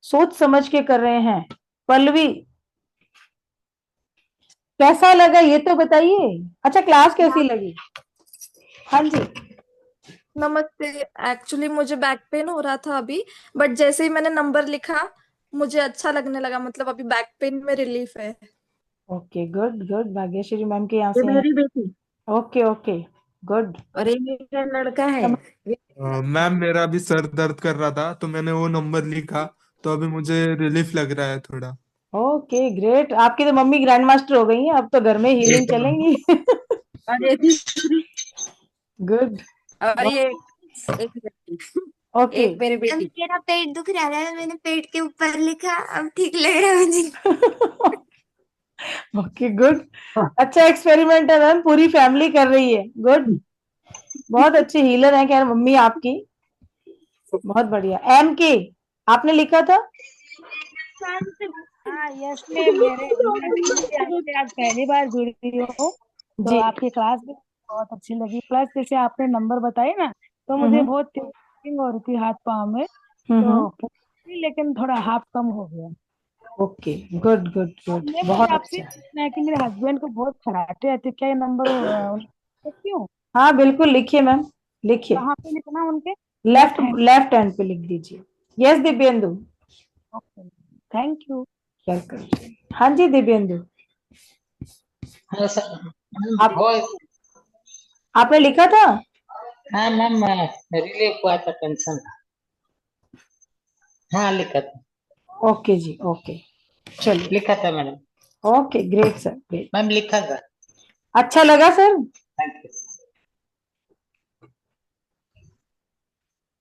A: सोच समझ के कर रहे हैं। पल्लवी, कैसा लगा ये तो बताइए। अच्छा, क्लास कैसी लगी? हाँ जी।
N: नमस्ते। एक्चुअली मुझे बैक पेन हो रहा था अभी, बट जैसे ही मैंने नंबर लिखा मुझे अच्छा लगने लगा, मतलब अभी बैक पेन में रिलीफ है।
A: Okay, good good, Bhagyashree ma'am के यहाँ
F: ये
A: से हैं।
F: मेरी बेटी
A: ओके ओके, गुड।
F: और ये मेरा लड़का है।
O: मैम, मेरा भी सर दर्द कर रहा था तो मैंने वो नंबर लिखा, तो अभी मुझे रिलीफ लग रहा है थोड़ा।
A: ओके, ग्रेट, आपकी तो मम्मी ग्रैंड मास्टर हो गई हैं, अब तो घर में हीलिंग चलेंगी।
F: और ये तीसरी
A: गुड।
F: और ये एक बेटी,
A: ओके,
F: एक मेरी बेटी।
P: मेरा पेट दुख रहा है, मैंने पेट के ऊपर लिखा, अब ठीक लग रहा है मुझे।
A: Okay, good. अच्छा एक्सपेरिमेंट है मैम, पूरी फैमिली कर रही है, गुड। बहुत अच्छे हीलर हैं खैर मम्मी आपकी, बहुत बढ़िया। के, आपने लिखा था।
Q: हाँ यस मैम, मैं भी आपसे आज पहली बार जुड़ रही हूँ, तो
A: जी।
Q: आपकी क्लास भी बहुत अच्छी लगी। प्लस जैसे आपने नंबर बताए ना, तो मुझे
A: हम्म
Q: बहुत फीलिंग हो रही थी हाथ पाँव में,
A: हम्म।
Q: तो पूरी लेकिन थोड़ा हाफ कम हो गया।
A: ओके, गुड गुड गुड,
Q: ये मुझे
A: बहुत
Q: आपसे
A: अच्छा।
Q: पूछना है कि मेरे हस्बैंड को बहुत खराटे आते, क्या ये नंबर सकती हूँ?
A: हाँ बिल्कुल, लिखिए मैम, लिखिए।
Q: कहाँ पे लिखना है उनके?
A: Left,
Q: left hand.
A: Left hand पे लिख दीजिए। Yes Divyendu.
Q: Okay, thank you.
A: Welcome. हाँ जी दिव्येंदु,
R: हाँ सर।
A: आप,
R: बहुत।
A: आपने लिखा था।
R: हाँ मैम, रिलीफ हुआ था टेंशन का। हाँ लिखा था।
A: ओके जी, ओके, चलिए,
R: लिखा था madam.
A: Okay, great sir, great,
R: ma'am लिखा था।
A: अच्छा लगा सर।
R: Thank you.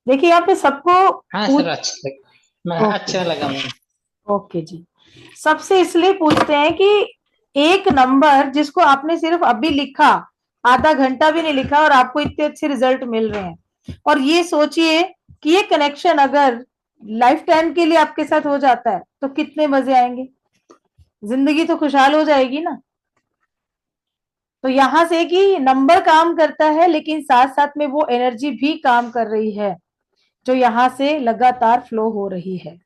A: देखिए यहाँ पे सबको
R: हाँ
A: पूछ,
R: सर, अच्छा लगा,
A: ओके,
R: अच्छा लगा मैम।
A: ओके जी, सबसे इसलिए पूछते हैं कि एक नंबर जिसको आपने सिर्फ अभी लिखा, आधा घंटा भी नहीं लिखा और आपको इतने अच्छे रिजल्ट मिल रहे हैं, और ये सोचिए कि ये कनेक्शन अगर लाइफ टाइम के लिए आपके साथ हो जाता है तो कितने मजे आएंगे, जिंदगी तो खुशहाल हो जाएगी ना। तो यहां से कि नंबर काम करता है लेकिन साथ साथ में वो एनर्जी भी काम कर रही है जो यहां से लगातार फ्लो हो रही है,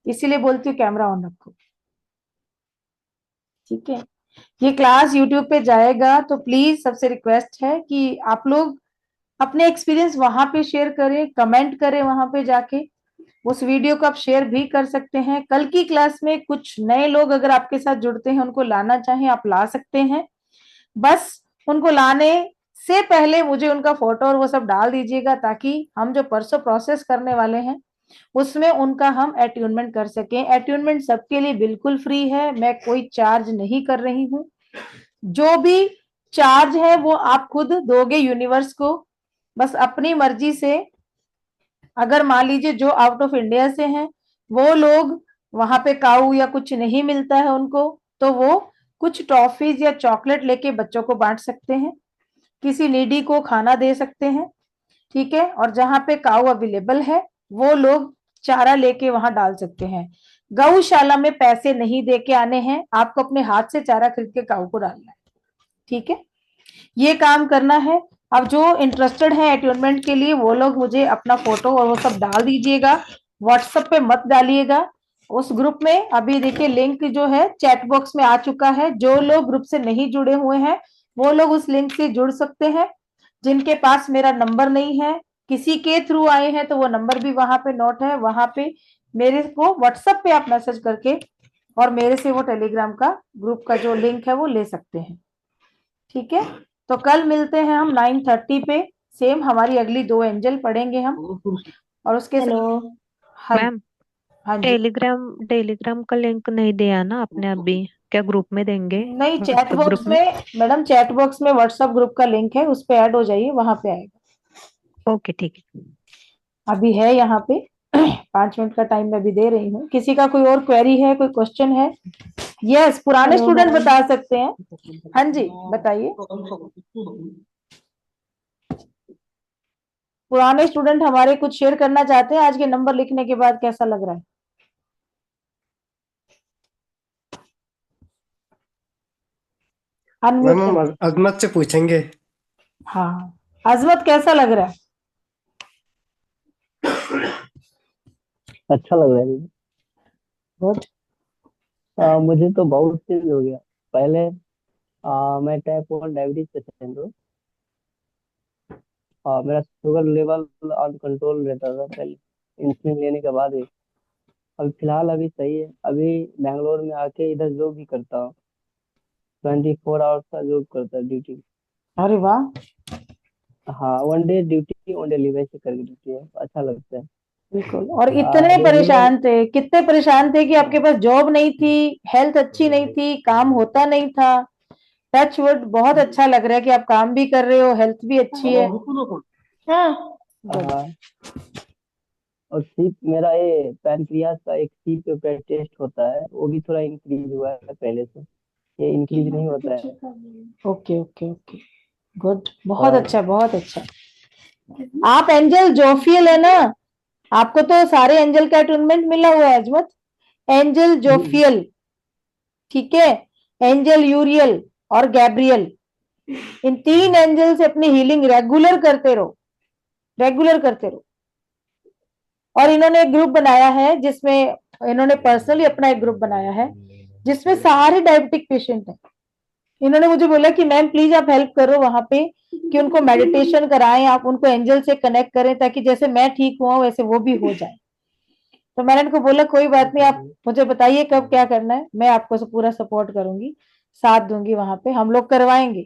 A: इसीलिए बोलती हूँ कैमरा ऑन रखो, ठीक है। ये क्लास यूट्यूब पे जाएगा तो प्लीज सबसे रिक्वेस्ट है कि आप लोग अपने एक्सपीरियंस वहां पे शेयर करें, कमेंट करें वहां पे जाके, उस वीडियो को आप शेयर भी कर सकते हैं। कल की क्लास में कुछ नए लोग अगर आपके साथ जुड़ते हैं, उनको लाना चाहें आप ला सकते हैं, बस उनको लाने से पहले मुझे उनका फोटो और वो सब डाल दीजिएगा ताकि हम जो परसों प्रोसेस करने वाले हैं उसमें उनका हम अट्यूनमेंट कर सकें। अट्यूनमेंट सबके लिए बिल्कुल फ्री है, मैं कोई चार्ज नहीं कर रही हूँ, जो भी चार्ज है वो आप खुद दोगे यूनिवर्स को, बस अपनी मर्जी से। अगर मान लीजिए जो आउट ऑफ इंडिया से हैं वो लोग, वहां पे काऊ या कुछ नहीं मिलता है उनको, तो वो कुछ टॉफीज या चॉकलेट लेके बच्चों को बांट सकते हैं, किसी नीडी को खाना दे सकते हैं, ठीक है। और जहां पे काऊ अवेलेबल है वो लोग चारा लेके वहां डाल सकते हैं। गौशाला में पैसे नहीं दे के आने हैं, आपको अपने हाथ से चारा खरीद के काऊ को डालना है, ठीक है, ये काम करना है। अब जो इंटरेस्टेड है अट्यूनमेंट के लिए वो लोग मुझे अपना फोटो और वो सब डाल दीजिएगा, व्हाट्सएप पे मत डालिएगा, उस ग्रुप में अभी देखिए लिंक जो है चैट बॉक्स में आ चुका है, जो लोग ग्रुप से नहीं जुड़े हुए हैं वो लोग उस लिंक से जुड़ सकते हैं। जिनके पास मेरा नंबर नहीं है, किसी के थ्रू आए हैं, तो वो नंबर भी वहां पे नोट है, वहां पे मेरे को व्हाट्सएप पे आप मैसेज करके और मेरे से वो टेलीग्राम का ग्रुप का जो लिंक है वो ले सकते हैं, ठीक है। तो कल मिलते हैं हम 9:30 पे, सेम हमारी अगली 2 एंजल पढ़ेंगे हम, और उसके
C: हेलो
A: हाँ,
J: मैम,
A: हाँ जी,
J: टेलीग्राम टेलीग्राम का लिंक नहीं दिया ना आपने अभी, क्या ग्रुप में देंगे?
A: नहीं चैट
J: व्हाट्सएप
A: बॉक्स
J: ग्रुप में?
A: में, मैडम चैट बॉक्स में व्हाट्सएप ग्रुप का लिंक है, उस पे ऐड हो जाइए, वहां पे आएगा।
J: ओके, ठीक है।
A: अभी है यहाँ पे 5 मिनट का टाइम मैं भी दे रही हूँ, किसी का कोई और क्वेरी है, कोई क्वेश्चन है? यस, पुराने
C: हेलो
A: स्टूडेंट
C: मैम।
A: बता सकते हैं, हाँ जी बताइए। पुराने स्टूडेंट हमारे कुछ शेयर करना चाहते हैं आज के नंबर लिखने के बाद, कैसा लग रहा है? अनम्यूट
S: मैम हम
A: कर,
S: अजमत से पूछेंगे।
A: हाँ, अजमत कैसा लग रहा है?
T: अच्छा लग रहा है दीदी।
A: गुड,
T: मुझे तो बहुत चेंज हो गया। पहले मैं टाइप 1 डायबिटीज पेशेंट हूँ। मेरा शुगर लेवल ऑन कंट्रोल रहता था पहले, इंसुलिन लेने के बाद भी। अभी फिलहाल अभी सही है। अभी बैंगलोर में आके इधर जॉब भी करता हूँ, 24 आवर्स का जॉब करता है ड्यूटी।
A: अरे वाह,
T: हाँ, 1 डे ड्यूटी 1 डे लीव ऐसे करके ड्यूटी है, अच्छा लगता है।
A: बिल्कुल। और इतने
T: रेगुलर।
A: परेशान थे, कितने परेशान थे कि आपके पास जॉब नहीं थी, हेल्थ अच्छी नहीं थी, काम होता नहीं था। टच वुड, बहुत अच्छा लग रहा है कि आप काम भी कर रहे हो, हेल्थ भी अच्छी है। हाँ, good।
T: हाँ, और सीप मेरा ये पैनक्रियास का एक सीप पे टेस्ट होता है, वो भी थोड़ा इंक्रीज हुआ है पहले से, ये इंक्रीज नहीं होता है।
A: ओके ओके ओके, गुड, बहुत
T: और
A: अच्छा, बहुत अच्छा। आप एंजल जोफियल है ना, आपको तो सारे एंजल का अटूनमेंट मिला हुआ है अजमत। एंजल जोफियल, ठीक है, एंजल यूरियल और गैब्रियल, इन 3 एंजल से अपनी हीलिंग रेगुलर करते रहो, रेगुलर करते रहो। और इन्होंने एक ग्रुप बनाया है जिसमें इन्होंने पर्सनली अपना एक ग्रुप बनाया है जिसमें सारे डायबिटिक पेशेंट हैं। इन्होंने मुझे बोला कि मैम प्लीज आप हेल्प करो वहां पे कि उनको मेडिटेशन कराएं, आप उनको एंजल से कनेक्ट करें ताकि जैसे मैं ठीक हुआ वैसे वो भी हो जाए। तो मैंने उनको बोला कोई बात नहीं, आप मुझे बताइए कब क्या करना है, मैं आपको पूरा सपोर्ट करूंगी, साथ दूंगी, वहां पे हम लोग करवाएंगे।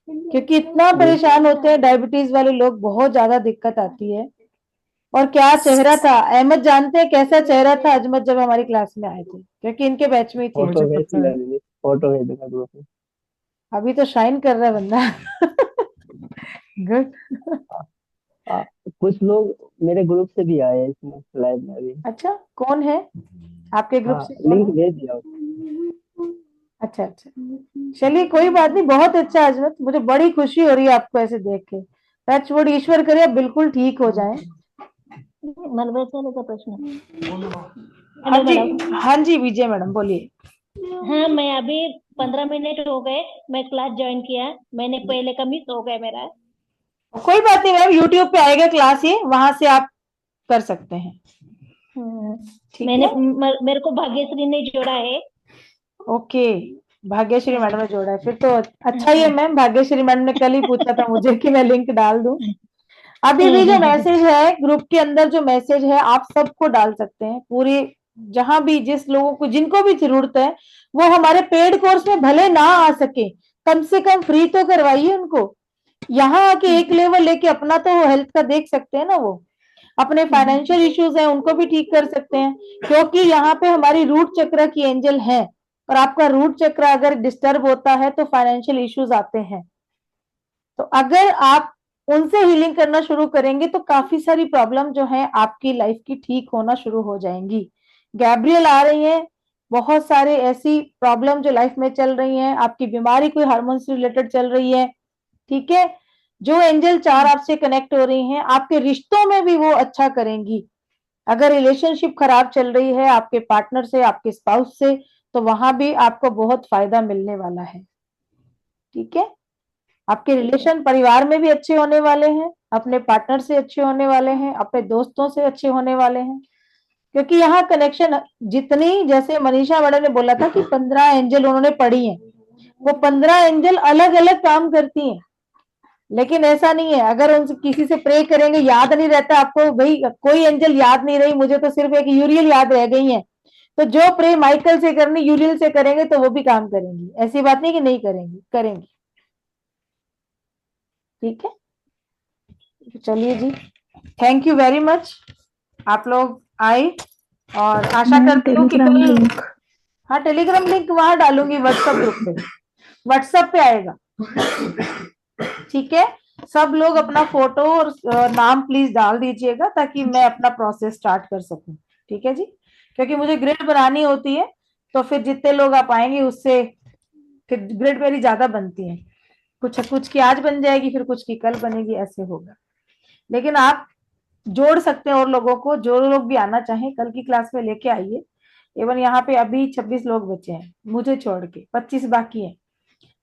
A: क्योंकि इतना परेशान होते हैं डायबिटीज वाले लोग, बहुत ज्यादा दिक्कत आती है। और क्या चेहरा था, अहमद जानते हैं कैसा चेहरा था अजमत जब हमारी क्लास में आए थे, क्योंकि इनके बैच में ही थे।
T: फोटो भेज दिया दीदी, फोटो भेज देना ग्रुप में।
A: अभी तो शाइन कर रहा है बंदा। गुड।
T: कुछ लोग मेरे ग्रुप से भी आए हैं इसमें लाइव में अभी।
A: अच्छा, कौन है आपके ग्रुप
T: हाँ,
A: से, कौन
T: लिंक
A: है?
T: भेज दिया।
A: अच्छा अच्छा, चलिए कोई बात नहीं, बहुत अच्छा अजमत, मुझे बड़ी खुशी हो रही है आपको ऐसे देख के। टच वुड, ईश्वर करे आप बिल्कुल ठीक हो जाए।
H: मलबे वाले का प्रश्न।
A: हाँ
H: हेलो
A: जी,
H: मैडम।
A: हाँ जी विजय मैडम बोलिए।
H: हाँ, मैं अभी 15 मिनट हो गए मैं क्लास ज्वाइन किया, मैंने पहले का मिस हो गया मेरा।
A: कोई बात नहीं मैम, यूट्यूब पे आएगा क्लास, ये वहां से आप कर सकते हैं। ठीक
H: मैंने
A: है,
H: मेरे को भाग्यश्री ने जोड़ा है।
A: ओके, भाग्यश्री मैडम ने जोड़ा है, फिर तो अच्छा ही है मैम। भाग्यश्री मैडम ने कल ही पूछा था मुझे कि मैं लिंक डाल दूं। अभी भी जो मैसेज है ग्रुप के अंदर, जो मैसेज है आप सबको डाल सकते हैं, पूरे जहां भी जिस लोगों को जिनको भी जरूरत है, वो हमारे पेड कोर्स में भले ना आ सके, कम से कम फ्री तो करवाइए उनको। यहाँ आके एक लेवल लेके अपना तो हेल्थ का देख सकते हैं ना, वो अपने फाइनेंशियल इश्यूज हैं उनको भी ठीक कर सकते हैं, क्योंकि यहाँ पे हमारी रूट चक्र की एंजल है, और आपका रूट चक्र अगर डिस्टर्ब होता है तो फाइनेंशियल इश्यूज आते हैं। तो अगर आप उनसे हीलिंग करना शुरू करेंगे तो काफी सारी प्रॉब्लम जो है आपकी लाइफ की ठीक होना शुरू हो जाएंगी। गैब्रियल आ रही है, बहुत सारे ऐसी प्रॉब्लम जो लाइफ में चल रही हैं, आपकी बीमारी कोई हार्मोन से रिलेटेड चल रही है, ठीक है, जो एंजल 4 आपसे कनेक्ट हो रही हैं, आपके रिश्तों में भी वो अच्छा करेंगी। अगर रिलेशनशिप खराब चल रही है आपके पार्टनर से, आपके स्पाउस से, तो वहां भी आपको बहुत फायदा मिलने वाला है। ठीक है, आपके रिलेशन परिवार में भी अच्छे होने वाले हैं, अपने पार्टनर से अच्छे होने वाले हैं, अपने दोस्तों से अच्छे होने वाले हैं, क्योंकि यहाँ कनेक्शन जितनी, जैसे मनीषा मैडम ने बोला था कि 15 एंजल उन्होंने पढ़ी हैं, वो 15 एंजल अलग अलग काम करती हैं। लेकिन ऐसा नहीं है, अगर उनसे किसी से प्रे करेंगे याद नहीं रहता आपको, भाई कोई एंजल याद नहीं रही, मुझे तो सिर्फ एक यूरियल याद रह गई है, तो जो प्रे माइकल से करनी यूरियल से करेंगे तो वो भी काम करेंगी, ऐसी बात नहीं कि नहीं करेंगी, करेंगी। ठीक है, चलिए जी, थैंक यू वेरी मच, आप लोग आए, और आशा करती हूँ कि कल, हाँ टेलीग्राम लिंक वहां डालूंगी, व्हाट्सएप ग्रुप पे, व्हाट्सएप पे आएगा। ठीक है, सब लोग अपना फोटो और नाम प्लीज डाल दीजिएगा, ताकि मैं अपना प्रोसेस स्टार्ट कर सकूं। ठीक है जी, क्योंकि मुझे ग्रिड बनानी होती है, तो फिर जितने लोग आप आएंगे उससे फिर ग्रिड मेरी ज्यादा बनती है, कुछ कुछ की आज बन जाएगी, फिर कुछ की कल बनेगी, ऐसे होगा। लेकिन आप जोड़ सकते हैं और लोगों को, जो लोग भी आना चाहें कल की क्लास में लेके आइए। इवन यहाँ पे अभी 26 लोग बचे हैं मुझे छोड़ के, 25 बाकी हैं।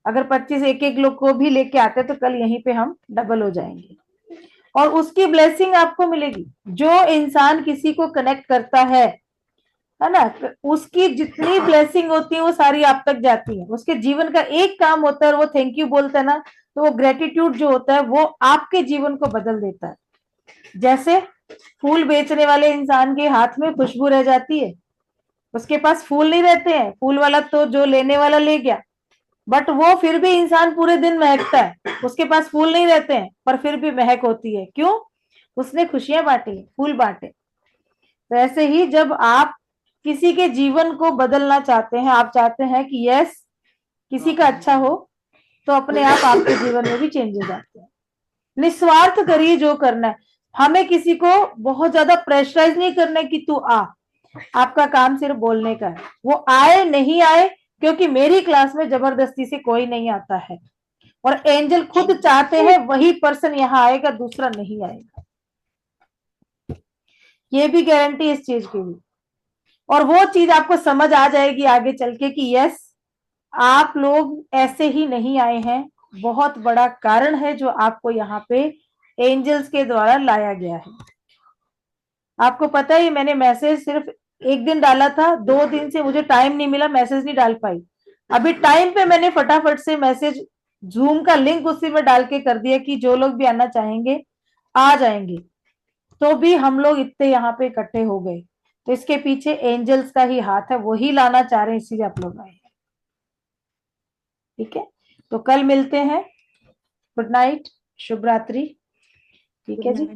A: अगर 25 एक एक लोग को भी लेके आते तो कल यहीं पे हम डबल हो जाएंगे, और उसकी ब्लेसिंग आपको मिलेगी। जो इंसान किसी को कनेक्ट करता है ना, उसकी जितनी ब्लेसिंग होती है वो सारी आप तक जाती है। उसके जीवन का एक काम होता है और वो थैंक यू बोलता है ना, तो वो ग्रेटिट्यूड जो होता है वो आपके जीवन को बदल देता है। जैसे फूल बेचने वाले इंसान के हाथ में खुशबू रह जाती है, उसके पास फूल नहीं रहते हैं, फूल वाला तो जो लेने वाला ले गया, बट वो फिर भी इंसान पूरे दिन महकता है, उसके पास फूल नहीं रहते हैं पर फिर भी महक होती है। क्यों? उसने खुशियां बांटी, फूल बांटे। तो ऐसे ही जब आप किसी के जीवन को बदलना चाहते हैं, आप चाहते हैं कि यस किसी का अच्छा हो, तो अपने आप आपके जीवन में भी चेंजेस आते हैं। निस्वार्थ करिए जो करना है, हमें किसी को बहुत ज्यादा प्रेशराइज नहीं करना है कि तू आ, आपका काम सिर्फ बोलने का है। वो आए नहीं आए, क्योंकि मेरी क्लास में जबरदस्ती से कोई नहीं आता है, और एंजल खुद चाहते हैं वही पर्सन यहाँ आएगा, दूसरा नहीं आएगा। ये भी गारंटी इस चीज की भी, और वो चीज आपको समझ आ जाएगी आगे चल के कि यस आप लोग ऐसे ही नहीं आए हैं, बहुत बड़ा कारण है जो आपको यहाँ पे एंजल्स के द्वारा लाया गया है। आपको पता है मैंने मैसेज सिर्फ एक दिन डाला था, 2 दिन से मुझे टाइम नहीं मिला, मैसेज नहीं डाल पाई। अभी टाइम पे मैंने फटाफट से मैसेज जूम का लिंक उसी में डाल के कर दिया कि जो लोग भी आना चाहेंगे आ जाएंगे। तो भी हम लोग इतने यहाँ पे इकट्ठे हो गए, तो इसके पीछे एंजल्स का ही हाथ है, वही लाना चाह रहे हैं, इसीलिए आप लोग आए हैं। ठीक है, तो कल मिलते हैं। गुड नाइट, शुभ रात्रि। ठीक है जी,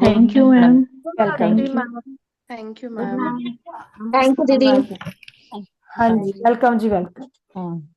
Q: thank you ma'am,
A: welcome.
Q: Thank you.
I: Thank you ma'am.
F: Thank you दीदी।
A: हाँ जी, वेलकम जी, वेलकम।